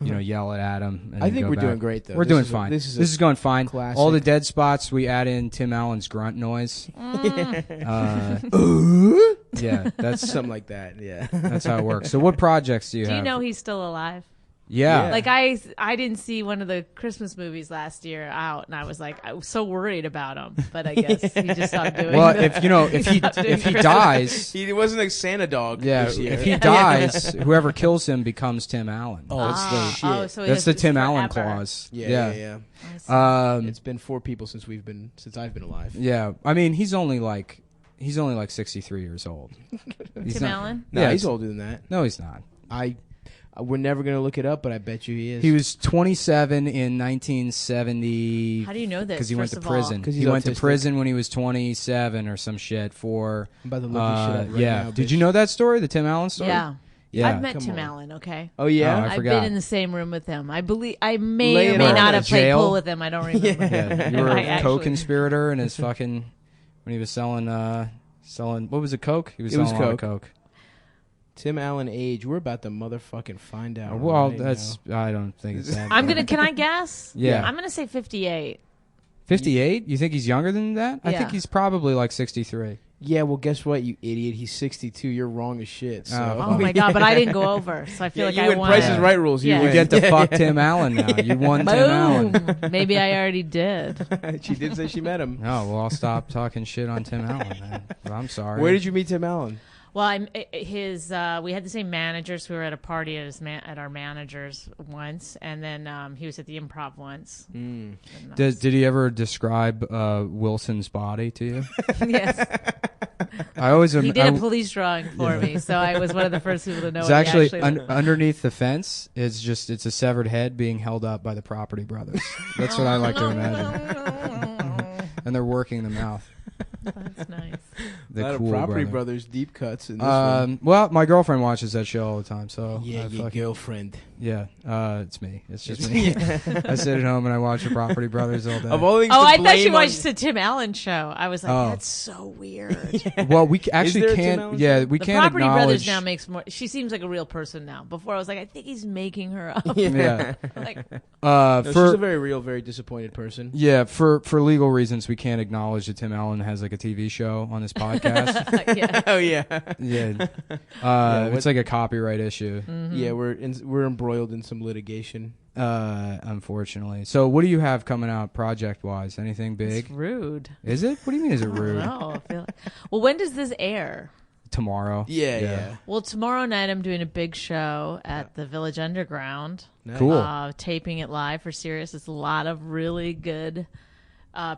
yell at Adam. And I then think go we're back. doing great though. We're This doing is a- fine. this This is going fine. classic. All the dead spots we add in Tim Allen's grunt noise. Yeah, that's something like that. Yeah. that's how it works. So what projects do you Do have? you know he's still alive? Yeah. Like I didn't see one of the Christmas movies last year out, and I was so worried about him. But I guess he just stopped doing. Well, them. if he dies, He wasn't a Santa dog. yeah, this year. if he dies, whoever kills him becomes Tim Allen. Oh, it's the shit. So That's the it's Tim Allen forever. clause. Yeah. I see. It's been 4 people since I've been alive. Yeah, I mean he's only like 63 years old. He's Tim not- Allen? No, Yeah, he's older than that. No, he's not. We're never gonna look it up, but I bet you he is. He was 27 in 1970. How do you know this? Because he went to first of all? prison. 'Cause He he's went to autistic. prison when he was 27 or some shit for. I'm about to look this shit up right yeah. now, Did bitch. you know that story? The Tim Allen story? Yeah. Yeah. I've met Come Tim on. Allen. Okay. Oh yeah. I I've forgot. been in the same room with him. I believe I may Lay or it may on not us. have played Jail? pool with him. I don't remember. Yeah, you were I a actually- co-conspirator in his fucking when he was selling what was it, coke? He was It selling was a lot of coke. coke. Tim Allen age. We're about to motherfucking find out. Well, right that's now. I don't think it's that. Can I guess? Yeah. I'm gonna say 58. 58? You think he's younger than that? I Yeah. think he's probably like 63. Yeah. Well, guess what, you idiot? He's 62. You're wrong as shit. So. Oh my god! But I didn't go over, so I feel like you I win won. Price is Right rules. You Yeah. You win. get to fuck Tim Allen now. You won Tim Allen. Boom. Maybe I already did. She did say she met him. Oh, well, I'll stop talking shit on Tim Allen then. Well, I'm sorry. Where did you meet Tim Allen? Well, we had the same managers. We were at a party at our managers once, and then he was at the Improv once. And Did he ever describe Wilson's body to you? yes, I always he did a police drawing for me, so I was one of the first people to know. It's what he actually underneath the fence. It's a severed head being held up by the Property Brothers. That's what I like to imagine. And they're working the mouth. That's nice. The a lot cool of Property brother. Brothers deep cuts in this one. Well, my girlfriend watches that show all the time, so Yeah, I your girlfriend. yeah, it's me. It's just me. I sit at home and I watch the Property Brothers all day. Of all things Oh, to I thought blame you on- watched the Tim Allen show. I was like, Oh. that's so weird. Well, we there actually a Tim can't. Allen Yeah, show? we The can't Property acknowledge. Brothers now makes more. She seems like a real person now. Before I was like, I think he's making her up. Yeah. Like, No, she's For a very real, very disappointed person. yeah, for legal reasons, we can't acknowledge that Tim Allen has like a TV show on this podcast. yeah. Oh yeah, Yeah, what- it's like a copyright issue. yeah. We're embroiled in some litigation. Unfortunately. So, what do you have coming out project wise? Anything big? It's rude. Is it? What do you mean? Is it I rude? don't know. I feel like, well, when does this air? tomorrow. Yeah. Well, tomorrow night I'm doing a big show at the Village Underground. Nice. Cool. Taping it live for Sirius. It's a lot of really good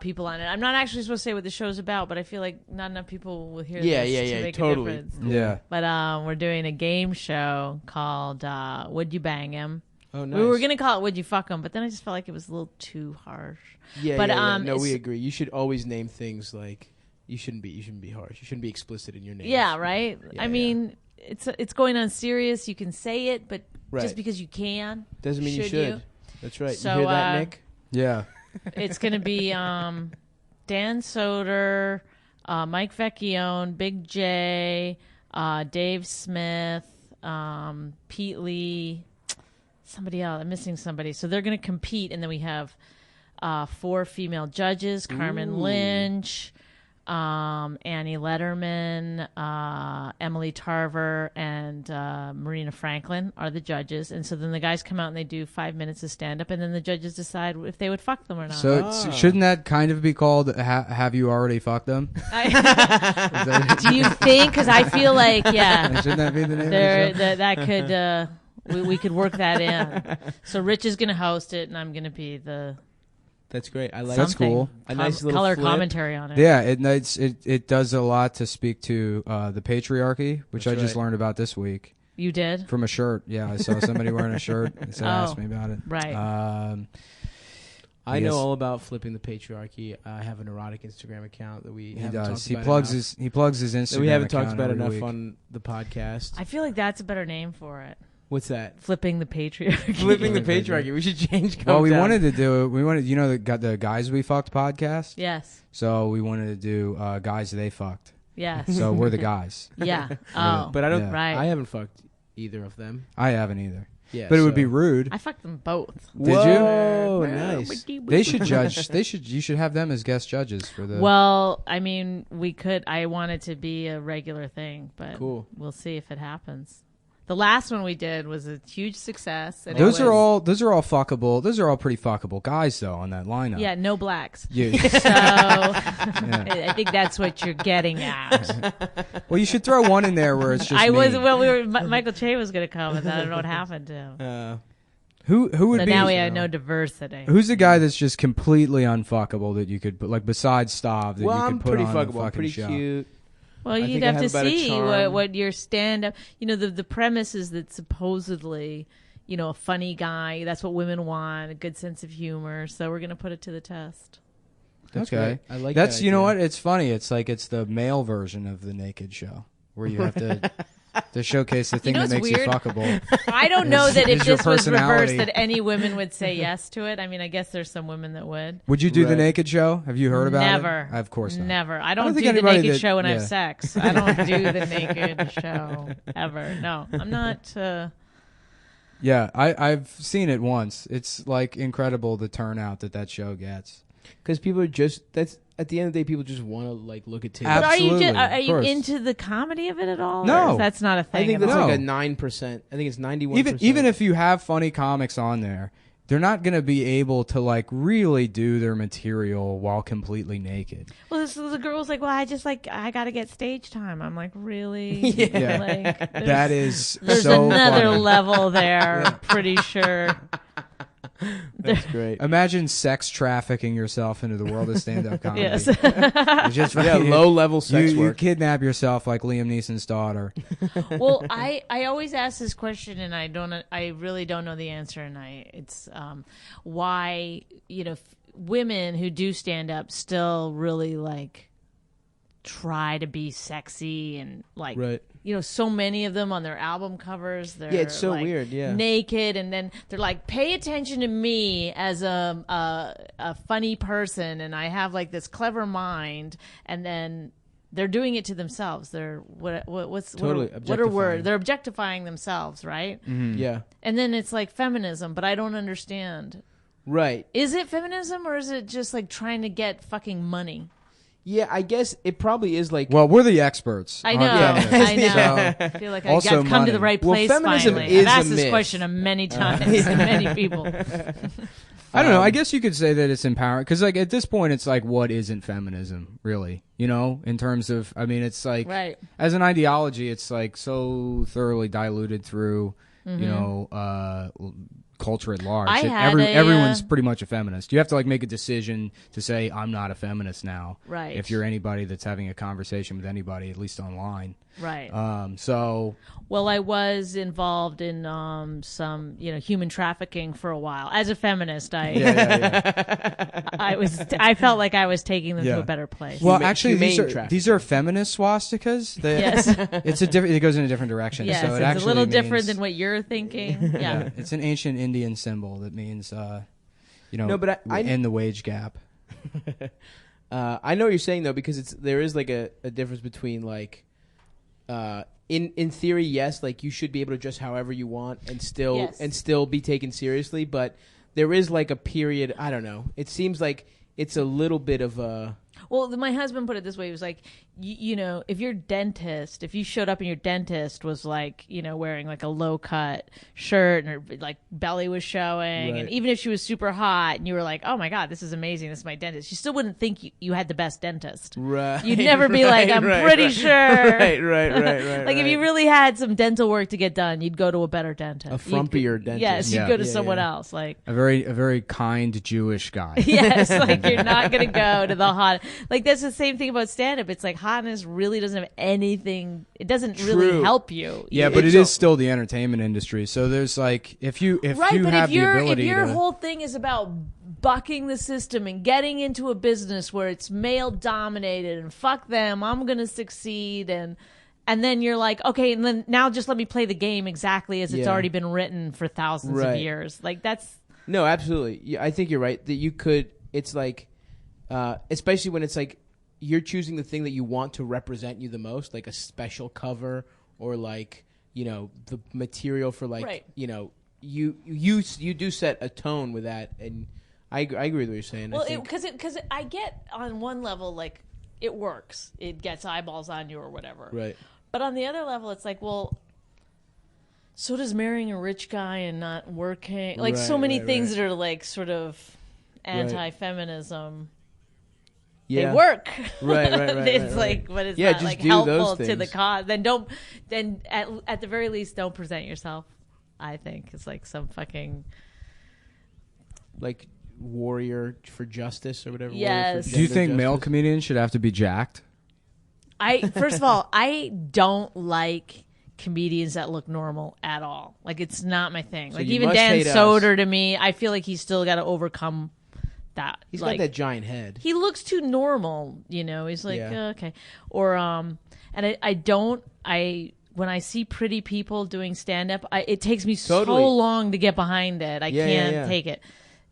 people on it. I'm not actually supposed to say what the show's about, but I feel like not enough people will hear this to make totally. a difference. Yeah. But we're doing a game show called Would You Bang Him? Oh, nice. We were gonna call it "Would You Fuck 'Em," but then I just felt like it was a little too harsh. Yeah, No, it's- we agree. You should always name things like you shouldn't be harsh. You shouldn't be explicit in your name. Yeah, right. Yeah, I mean, it's going on serious. You can say it, but Right. just because you can doesn't mean you should. That's right. So, you hear that, Nick? Yeah. it's gonna be Dan Soder, Mike Vecchione, Big J, Dave Smith, Pete Lee. Somebody else. I'm missing somebody. So they're going to compete, and then we have 4 female judges: Carmen Lynch, Annie Letterman, Emily Tarver, and Marina Franklin are the judges. And so then the guys come out and they do 5 minutes of stand-up, and then the judges decide if they would fuck them or not. So shouldn't that kind of be called "Have you already fucked them"? Do you think? Because I feel like, Shouldn't that be the name? Of the show? that could. We could work that in. So Rich is going to host it, and I'm going to be the That's great. I like That's something. cool. A nice little color flip. commentary on it. Yeah, it does a lot to speak to the patriarchy, which That's I just right. learned about this week You did? from a shirt. Yeah, I saw somebody wearing a shirt. So asked me about it. Right. I Yes. know all about flipping the patriarchy. I have an erotic Instagram account that we He haven't does. talked He about plugs enough. his Instagram. That we haven't talked account about every enough week. on the podcast. I feel like that's a better name for it. What's that? Flipping the patriarchy. Flipping the patriarchy. We should change. Well, we down. wanted to do it. We wanted, the Guys We Fucked podcast. Yes. So we wanted to do Guys They Fucked. Yes. So we're the guys. Yeah. Oh. But I don't. Yeah. Right. I haven't fucked either of them. I haven't either. Yeah, But it would so- be rude. I fucked them both. Did you? Whoa, nice. They should judge. You should have them as guest judges for the. Well, I mean, we could. I want it to be a regular thing, but Cool. we'll see if it happens. The last one we did was a huge success. And those it are was- all fuckable. Those are all pretty fuckable guys though on that lineup. Yeah, no blacks. You, So I think that's what you're getting at. well, you should throw one in there where it's just. I was me. well. Michael Che was going to come, and I don't know what happened to him. Who would So be? now we have no diversity. Who's the guy that's just completely unfuckable that you could put, like, besides Stav, that Well, you could I'm put pretty on the fuckable. fucking I'm pretty show? cute. Well, I you'd think I have to have about a see charm. what your stand up. The premise is that supposedly, a funny guy. That's what women want. A good sense of humor. So we're going to put it to the test. That's Okay, great. I like that's that you know idea. what? It's funny. It's like it's the male version of the naked show where you have to showcase the thing know that what's makes weird? you fuckable. I don't know that if is your this was personality. reversed, that any women would say yes to it. I mean, I guess there's some women that would. Would you do the Right. naked show? Have you heard about Never. it? Of course not. Never. I don't don't think do the anybody naked that- show when I yeah. have sex. I don't do the naked show ever. No, I'm not. Yeah, I've seen it once. It's like incredible the turnout that show gets. Because people are just that's at the end of the day, people just want to like look at titties. But are you Absolutely, are you of course. into the comedy of it at all? No. Or is that's not a thing. I think at that's all? like a No. 9%. I think it's 91%. Even if you have funny comics on there, they're not going to be able to like really do their material while completely naked. Well, the girl's like, well, I got to get stage time. I'm like, really? Yeah. Like, That is there's so another funny. level there. I'm pretty sure. that's great. Imagine sex trafficking yourself into the world of stand-up comedy. Yes. You just Yeah, low level sex you work. kidnap yourself like Liam Neeson's daughter. Well, I always ask this question, and I really don't know the answer, and it's why women who do stand up still really like try to be sexy and like Right. So many of them on their album covers they're Yeah, it's so like, weird, yeah. naked, and then they're like, pay attention to me as a funny person, and I have like this clever mind, and then they're doing it to themselves. They're what's Totally what are words? objectifying. They're objectifying themselves, right? Yeah. And then it's like feminism, but I don't understand. Right. Is it feminism, or is it just like trying to get fucking money? Yeah, I guess it probably is like. Well, we're the experts. I on know, feminists, I know. so- I feel like Also I've come to the money. right Well, place feminism finally. is I've asked a this myth. question many times to many people. I don't know. I guess you could say that it's empowering because, like, at this point, it's like, what isn't feminism, really? You know, in terms of, I mean, it's like, as an ideology, it's like so thoroughly diluted through, you know, culture at large. Everyone's pretty much a feminist. You have to like make a decision to say, I'm not a feminist now. Right. If you're anybody that's having a conversation with anybody, at least online. Right. Well, I was involved in some, you know, human trafficking for a while. As a feminist, I felt like I was taking them to a better place. Well, actually, these are feminist swastikas. Yes. It goes in a different direction. Yes, so it's a little different than what you're thinking. Yeah. It's an ancient Indian symbol that means, you know, I end the wage gap. I know what you're saying though, because there is like a difference between like, in theory, yes, like you should be able to dress however you want and still be taken seriously, but there is like a period. I don't know. It seems like it's a little bit of a. Well, my husband put it this way. He was like, you know, if your dentist, if you showed up and your dentist was like, you know, wearing like a low cut shirt and her like belly was showing, and even if she was super hot and you were like, oh my God, this is amazing, this is my dentist, you still wouldn't think you had the best dentist. Right. You'd never be like, I'm pretty sure. Right. Like if you really had some dental work to get done, you'd go to a better dentist. A frumpier dentist. Yes, you'd go to someone else. Like a very kind Jewish guy. Yes, like you're not going to go to the hot. Like that's the same thing about stand-up. It's like hotness really doesn't have anything. It doesn't really help you. Yeah, but it is still the entertainment industry. So there's like if you have the ability, if your whole thing is about bucking the system and getting into a business where it's male dominated and fuck them, I'm going to succeed and then you're like, okay, and then now just let me play the game exactly as it's already been written for thousands of years. Like that's no, absolutely. Yeah, I think you're right that you could. It's like, especially when it's like you're choosing the thing that you want to represent you the most, like a special cover or like, you know, the material for like, you know, you do set a tone with that, and I agree with what you're saying. Well, because I get on one level like it works, it gets eyeballs on you or whatever, right? But on the other level, it's like, well, so does marrying a rich guy and not working, like so many things that are like sort of anti-feminism. Yeah. They work. Right. It's like, but it's not like helpful to the cause. Then at the very least, don't present yourself. I think it's like some fucking like warrior for justice or whatever. Yes. Do you think male comedians should have to be jacked? First of all, I don't like comedians that look normal at all. Like it's not my thing. So like you even must Dan hate Soder us. to me, I feel like he's still got to overcome that. He's like, got that giant head. He looks too normal, you know. He's like, okay. Or and when I see pretty people doing stand up, it takes me so long to get behind it. I can't take it.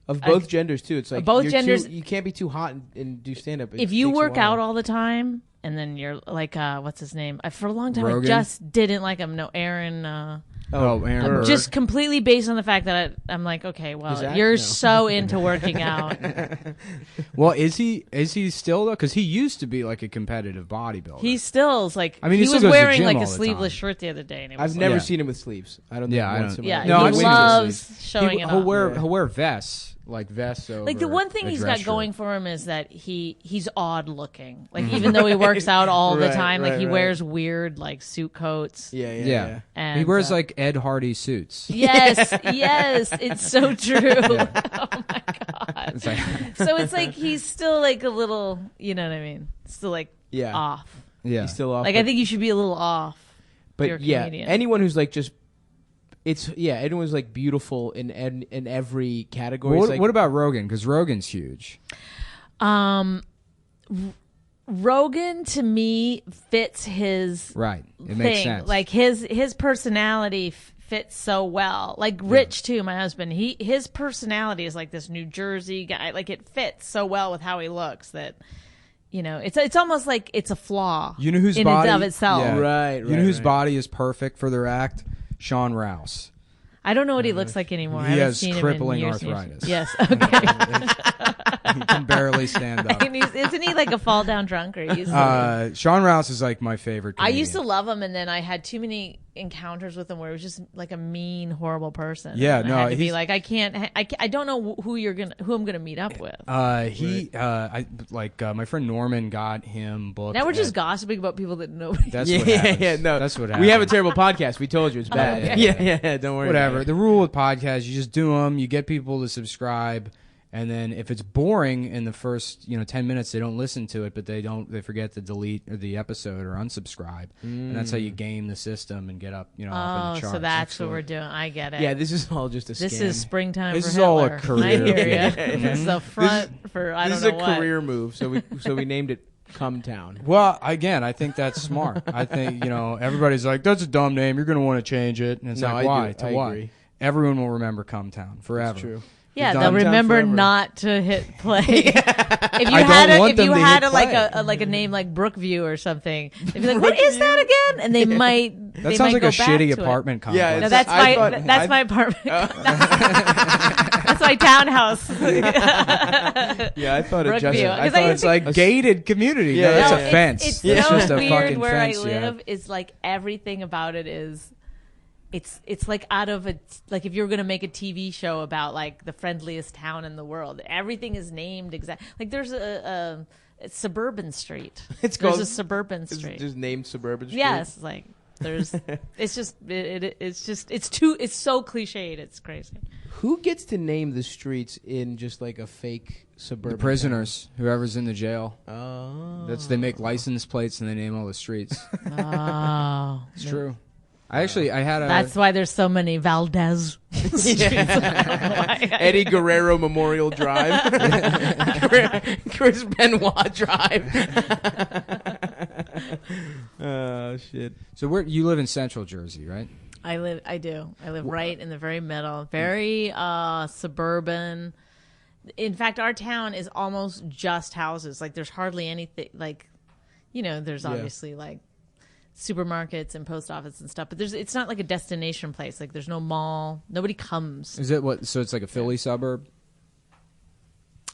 Of both genders too. It's like both genders. You can't be too hot and do stand up. If you work out all the time and then you're like, what's his name? For a long time, Rogan? I just didn't like him. No, Aaron. Aaron. Just completely based on the fact that I'm like, okay, well, you're so into working out. Well, is he still though? Because he used to be like a competitive bodybuilder. He still is like. I mean, he still was goes to wearing gym like all a the sleeveless time. shirt the other day. And it I've was never like, seen him with sleeves. I don't. Yeah, think I don't. Yeah, No, he I've seen loves showing it he'll off. wear vests. Like vests over Like the one thing a he's dress got going shirt. for him is that he's odd looking. Like even though he works out all the time, like he wears weird like suit coats. Yeah. And He wears like Ed Hardy suits. Yes, it's so true. Oh my god. It's like, So it's like he's still like a little, you know what I mean? Still like off. yeah. He's still off. Like I think you should be a little off. if you're a But yeah, comedian. anyone who's like just. Everyone's like beautiful in every category. Well, It's like, what about Rogan? Because Rogan's huge. Rogan to me fits his Right. It thing. makes sense. Like his personality fits so well. Like Rich too, my husband. His personality is like this New Jersey guy. Like it fits so well with how he looks that. You know, it's almost like it's a flaw. You know whose in body? and of itself. Yeah. Right. You know whose body is perfect for their act? Sean Rouse. I don't know what he looks like anymore. He I haven't has seen crippling him in years and years. arthritis. Yes. Okay. He can barely stand up. And isn't he like a fall down drunk? Or Sean Rouse is like my favorite I comedian. used to love him, and then I had too many encounters with him where it was just like a mean, horrible person. Yeah, and no, I had to be he's- like, I don't know who I'm gonna meet up with. My friend Norman got him booked. Now we're just at- gossiping about people that nobody. That's Yeah, what happens. no, That's what happens. We have a terrible podcast. We told you it's bad. Okay. Yeah, don't worry. Whatever. About it. The rule with podcasts, you just do them. You get people to subscribe, and then if it's boring in the first 10 minutes, they don't listen to it, but they forget to delete the episode or unsubscribe, and that's how you game the system and get up up in the Oh, charts. so that's what we're doing. I get it. Yeah, this is all just a scam. This is springtime This for is Hitler. all a career. I hear Yeah. you. This is the front for I This don't is know a what. career move. So we named it Come Town. Well, again, I think that's smart. I think everybody's like, that's a dumb name. You're going to want to change it, and it's No, like, I why? do. To I why? agree. Everyone will remember Come Town forever. That's true. Yeah, You've they'll done remember forever. not to hit play. If you I had don't want them to hit like a name like Brookview or something, they'd be like, "What is that again?" And they might. That they sounds might like a go back shitty to it. apartment complex. Yeah, No, it's- that's I my thought- that's I- my apartment. That's my townhouse. Yeah, I thought it Brookview. just. I 'Cause thought I It's like gated community. Yeah, no, that's yeah, a yeah. fence. It's That's so just a weird fucking where fence. I live. Is like everything about it is. It's like out of like if you were going to make a TV show about like the friendliest town in the world, everything is named exactly. Like there's a suburban street. It's there's called- a suburban It's street. just named Suburban Street. Yes, like there's. It's just it's so cliched. It's crazy. Who gets to name the streets in just like a fake suburban? The prisoners, whoever's in the jail. town? Oh, They make license plates and they name all the streets. Oh, It's true. I had a. that's why there's so many Valdez. Eddie Guerrero Memorial Drive, Chris Benoit Drive. Oh shit! So you live in Central Jersey, right? I do. I live right in the very middle, very suburban. In fact, our town is almost just houses. Like there's hardly anything. Like, there's obviously like supermarkets and post office and stuff, but it's not like a destination place. Like there's no mall. Nobody comes. Is it what? So it's like a Philly suburb,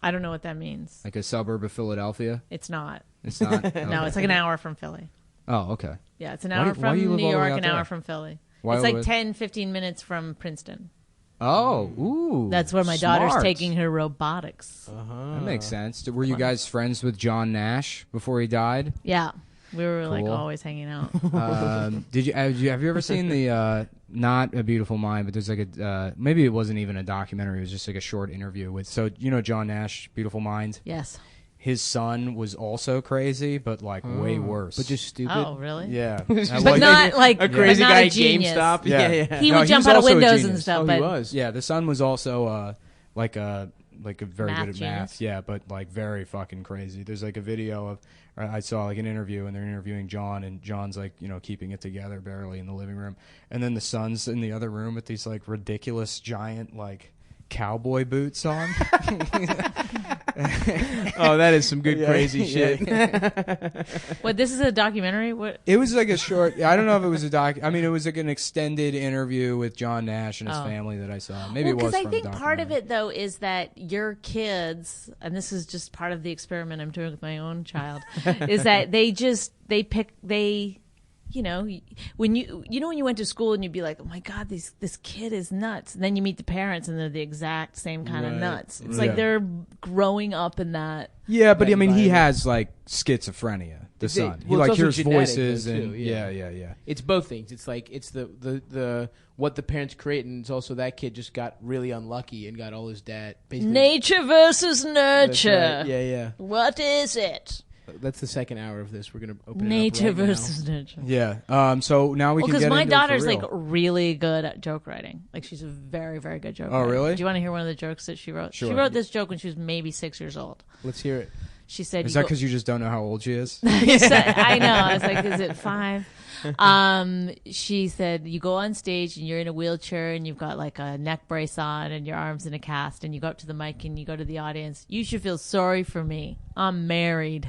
I don't know what that means. like a suburb of Philadelphia. It's not. It's not. No, it's like an hour from Philly. Oh, okay. Yeah, it's an Why hour do- why from do you live New all the way York, out an hour there? from Philly. Why It's all the like way- 10, 15 minutes from Princeton. Oh, ooh. That's where my smart. daughter's taking her robotics. That makes sense. Were you guys friends with John Nash before he died? Yeah, we were like Cool. always hanging out. Have you ever seen the not A Beautiful Mind, but there's like a maybe it wasn't even a documentary. It was just like a short interview with John Nash, Beautiful Mind. Yes. His son was also crazy, but like way worse. But just stupid. Oh, really? yeah, But not like a crazy but not guy a at genius. GameStop. Yeah. Yeah. He No, would he jump was out of also a windows genius. and stuff. Oh, but he was. yeah. The son was also like a very Math good at genius. math. Yeah, but like very fucking crazy. There's like a video of I saw like an interview and they're interviewing John and John's like keeping it together barely in the living room, and then the son's in the other room with these like ridiculous giant like cowboy boots on. Oh, that is some good Yeah, crazy shit. what? This is a documentary. What? It was like a short. I don't know if it was a doc. I mean, it was like an extended interview with John Nash and his Oh. family that I saw. Maybe it was Because I from think a part of documentary. it though is that your kids, and this is just part of the experiment I'm doing with my own child, is that they pick when you went to school and you'd be like, oh my god, this kid is nuts, and then you meet the parents and they're the exact same kind of Right. nuts. It's Yeah. like they're growing up in that. Yeah, but that I mean, he environment. has like schizophrenia. The It's- son, he well, it's like also hears genetic, voices though, and too, yeah, yeah. yeah. It's both things. It's like it's the what the parents create, and it's also that kid just got really unlucky and got all his dad. Basically, Nature versus That's nurture. right. Yeah. What is it? That's the second hour of this. We're gonna open Nature it up right versus nurture. Yeah. So now we can Because get my into it for daughter's real. like really good at joke writing. Like she's a very, very good joke Oh, writer. really? Do you want to hear one of the jokes that she wrote? Sure. She wrote this joke when she was maybe 6 years old. now. Let's hear it. She said, Is that because you just don't know how old she is? I know. I was like, is it 5? She said, you go on stage and you're in a wheelchair and you've got like a neck brace on and your arms in a cast and you go up to the mic and you go to the audience. You should feel sorry for me. I'm married.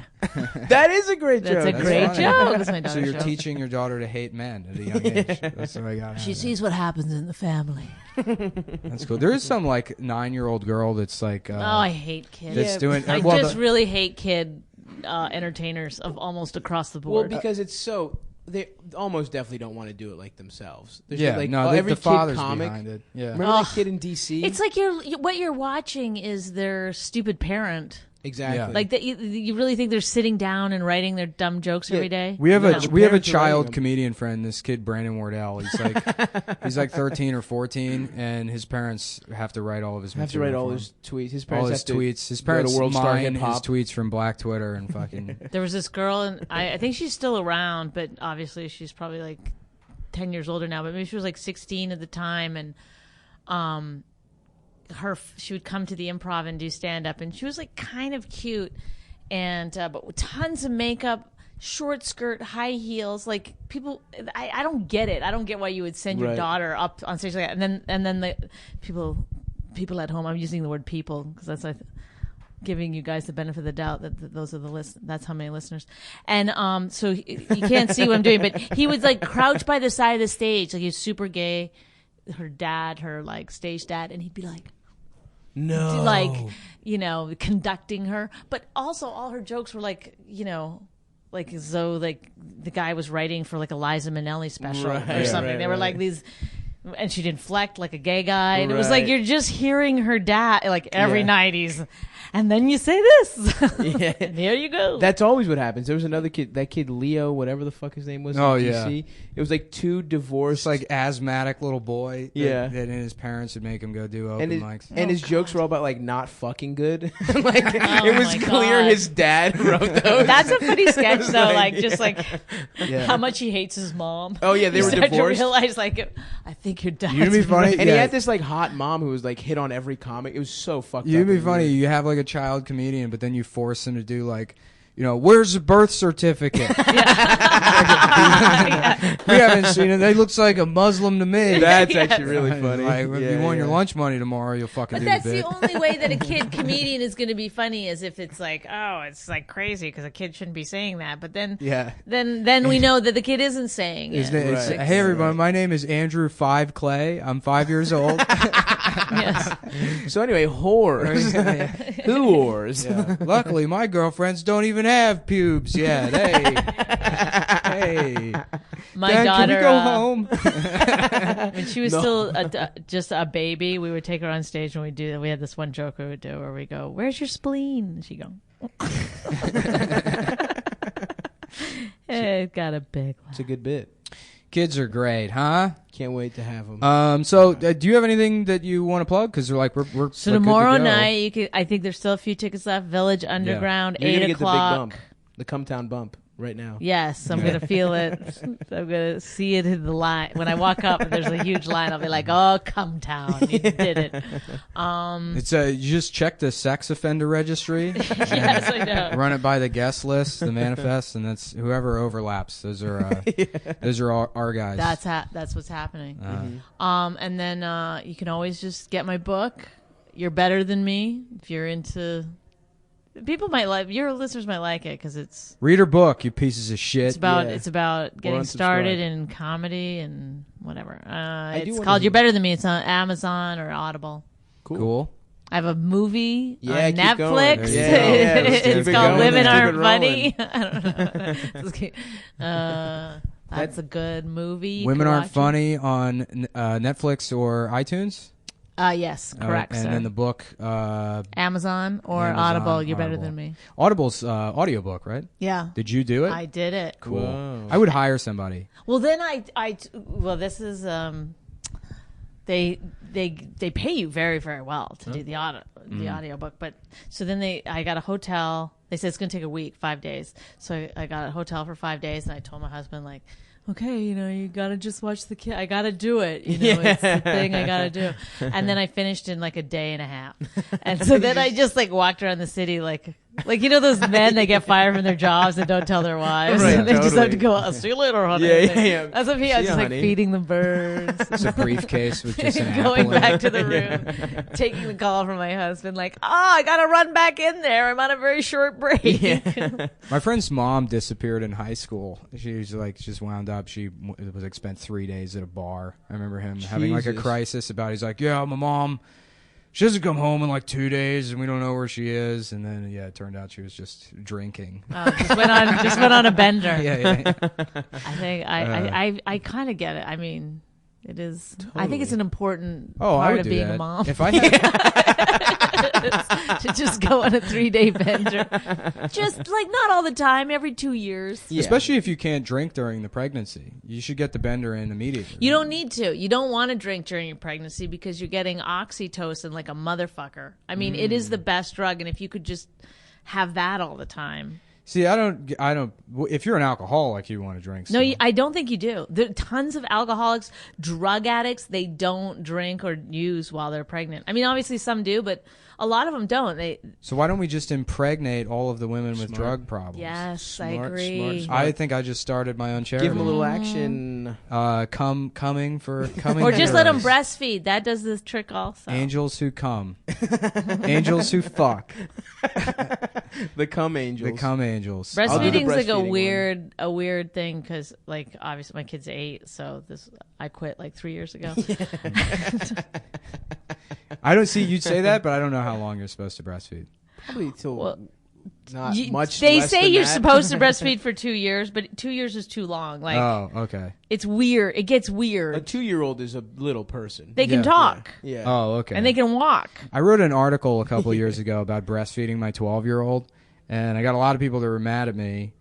That is a great joke. That's a great funny. joke. That's my So daughter's you're joke. teaching your daughter to hate men at a young age. That's what I got. She sees what happens in the family. That's cool. There is some like 9-year-old girl that's like. Oh, I hate kids. That's doing. I well, just really hate kid entertainers of almost across the Well, board. because it's so they almost definitely don't want to do it like themselves. There's yeah, like no, every the kid father's comic. behind it. Yeah. Remember that kid in DC? it's like what you're watching is their stupid parent. exactly Yeah. Like that, you really think they're sitting down and writing their dumb jokes every day? We have No, a the we have a parents are writing child them. comedian friend. This kid Brandon Wardell. He's like 13 or 14, and his parents have to write all of his. have to write material all for his tweets. His him. parents all his have to tweets. His go parents to World Star mine Hip his Hop. tweets from Black Twitter and fucking. There was this girl, and I think she's still around, but obviously she's probably like 10 years older now. But maybe she was like 16 at the time, and she would come to the Improv and do stand up, and she was like kind of cute, and but with tons of makeup, short skirt, high heels. Like people, I don't get it. I don't get why you would send your Right. daughter up on stage like that, and then the people at home. I'm using the word people because that's like giving you guys the benefit of the doubt that those are the that's how many listeners. And so you can't see what I'm doing, but he would like crouch by the side of the stage, like he's super gay. Her like stage dad, and he'd be like, No. like, you know, conducting her. But also all her jokes were like, you know, like as though like the guy was writing for like a Liza Minnelli special Right, or something. right, They were right. like these, and she'd inflect like a gay guy, and it was like Right. you're just hearing her dad like every Yeah. night he's, and then you say this, Yeah. and here you go. That's always what happens. There was another kid, that kid Leo, whatever the fuck his name was. Oh, in yeah. DC. It was like two divorced. It's like asthmatic little boy. Yeah. That his parents would make him go do open and his, mics. and his jokes were all about like not fucking good. Like Oh it was my clear God. his dad wrote those. That's a funny sketch though, like- like just like Yeah. how much he hates his mom. Oh, yeah, they You were start divorced. to realize like, I think your dad's You'd be funny. and he Yeah. had this like hot mom who was like hit on every comic. It was so fucked up. You'd be and funny. weird. You have like a child comedian, but then you force him to do like, you know, where's the birth certificate? We haven't seen it. It looks like a Muslim to me. That's Yes. actually really funny. Like, if Yeah, you want your yeah. lunch money tomorrow, you'll fucking But do that's the bit. the only way that a kid comedian is going to be funny is if it's like, oh, it's like crazy because a kid shouldn't be saying that. But then, Yeah. then we know that the kid isn't saying His it. name is, Right. hey everyone, my name is Andrew 5 Clay. I'm 5 years old. Yes. So anyway, whores. Who whores? Yeah. Luckily, my girlfriends don't even have pubes yet. Hey, My Dad, daughter, can we go home? when she was still just a baby, we would take her on stage and we'd do that. We had this one joke we would do where we go, "Where's your spleen?" And she go, "It got a big one." It's a good bit. Kids are great, huh? Can't wait to have them. So do you have anything that you want to plug? Because we're So we're good to tomorrow go. night, you could. I think there's still a few tickets left. Village Underground, You're gonna 8 get the big o'clock. bump, the Cumtown bump, right now. Yes, I'm gonna feel it. I'm gonna see it in the line when I walk up. And there's a huge line. I'll be like, "Oh, come town, you did it." It's you just check the sex offender registry, Yes, I know. run it by the guest list, the manifest, and that's whoever overlaps. Those are those are our guys. That's what's happening. And then you can always just get my book. You're Better Than Me if you're into. People might like your listeners might like it because it's Read her book, you pieces of shit. it's about Yeah. it's about getting unsubscribe. started in comedy and whatever. do It's wanna called hear- You're Better Than Me. It's on Amazon or Audible. Cool. I have a movie Yeah, on keep Netflix. going. There you Yeah, go. yeah, let's keep It's it called going. Living Let's keep Aren't it Funny. I don't know. Let's keep- that's a good movie. You Women can Aren't watch it. Funny on Netflix or iTunes. Yes, correct, And sir. then the book, Amazon or Amazon, Audible. You're Better Audible. Than Me. Audible's audiobook, right? Yeah, Did you do it? I did it. Cool. Whoa. I would hire somebody. Well, then well, this is they pay you very, very well to do the audiobook. But so then I got a hotel. They said it's going to take a week, 5 days. So I got a hotel for 5 days, and I told my husband like, okay, you got to just watch the kid. I got to do it. It's the thing I got to do. And then I finished in like a day and a half. And so then I just like walked around the city like Like, you know those men that get fired from their jobs and don't tell their wives? Right, and they just have to totally. go, I'll see you later, honey. Yeah. That's what he See was ya, just like honey. feeding the birds. It's a briefcase with just an apple Going in it. back to the room, taking the call from my husband, like, I gotta run back in there. I'm on a very short break. My friend's mom disappeared in high school. She was like, just wound up. She was like spent 3 days at a bar. I remember him having like a Jesus. crisis about. He's like, yeah, my mom. She doesn't come home in like 2 days, and we don't know where she is. And then, yeah, it turned out she was just drinking. Just went on a bender. yeah. I think I kind of get it. I mean, it is. I think it's an important Oh, I part would of do being that. a mom. If I had, to just go on a 3-day bender, just like not all the time, every 2 years. Yeah. especially if you can't drink during the pregnancy, you should get the bender in immediately. You don't need to. You don't want to drink during your pregnancy because you're getting oxytocin like a motherfucker. I mean, it is the best drug, and if you could just have that all the time. See, I don't. If you're an alcoholic, you want to drink. No, still. I don't think you do. There are tons of alcoholics, drug addicts. They don't drink or use while they're pregnant. I mean, obviously some do, but a lot of them don't. So why don't we just impregnate all of the women with drug problems? Yes, I Smart, agree. smart. I think I just started my own charity. Give them a little action. Coming. Or just let them heroes. breastfeed. That does the trick also. Angels who come. Angels who fuck. The cum angels. The cum angels. I'll do the Breastfeeding's like breastfeeding a weird thing because, like, obviously my kid's 8, so I quit like 3 years ago. I don't see you'd say that, but I don't know how long you're supposed to breastfeed. Probably till Well, not much. They less say than you're that. supposed to breastfeed for 2 years, but 2 years is too long. Like, Oh, okay. it's weird. It gets A weird. 2-year-old is a little person. They can Yeah. talk Yeah. Oh, okay. and they can walk. I wrote an article a couple years ago about breastfeeding my 12-year-old, and I got a lot of people that were mad at me,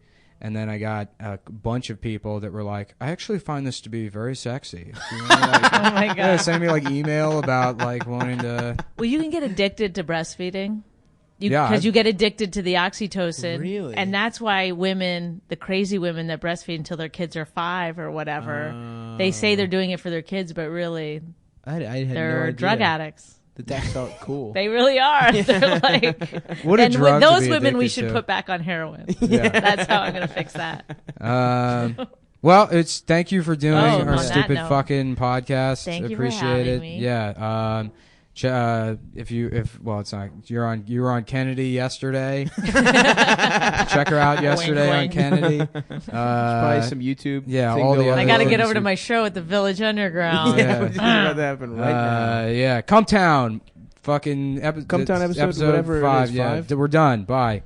and then I got a bunch of people that were like, I actually find this to be very sexy. You know, like, Oh my god. yeah, sending me like email about like wanting to. Well, you can get addicted to breastfeeding. Yeah, Because I've- you get addicted to the oxytocin. Really? And that's why women, the crazy women that breastfeed until their kids are 5 or whatever, they say they're doing it for their kids, but really I had they're no idea drug addicts. That felt cool. They really are. They're like, What a and drug with to those be women we addicted should to. put back on heroin. Yeah. That's how I'm going to fix that. Well, thank you for doing on our that stupid note. fucking podcast. Thank you for Appreciate having it. me. Yeah. It's not. You were on Kennedy yesterday. Check her out yesterday wink. on Kennedy. Probably some YouTube. yeah, thing all the going other I got to on. get over to my show at the Village Underground. Yeah, we're just about to happen right now. Yeah, Come Town. Fucking Come Town episode, whatever it 5. is, Yeah, 5? we're done. Bye.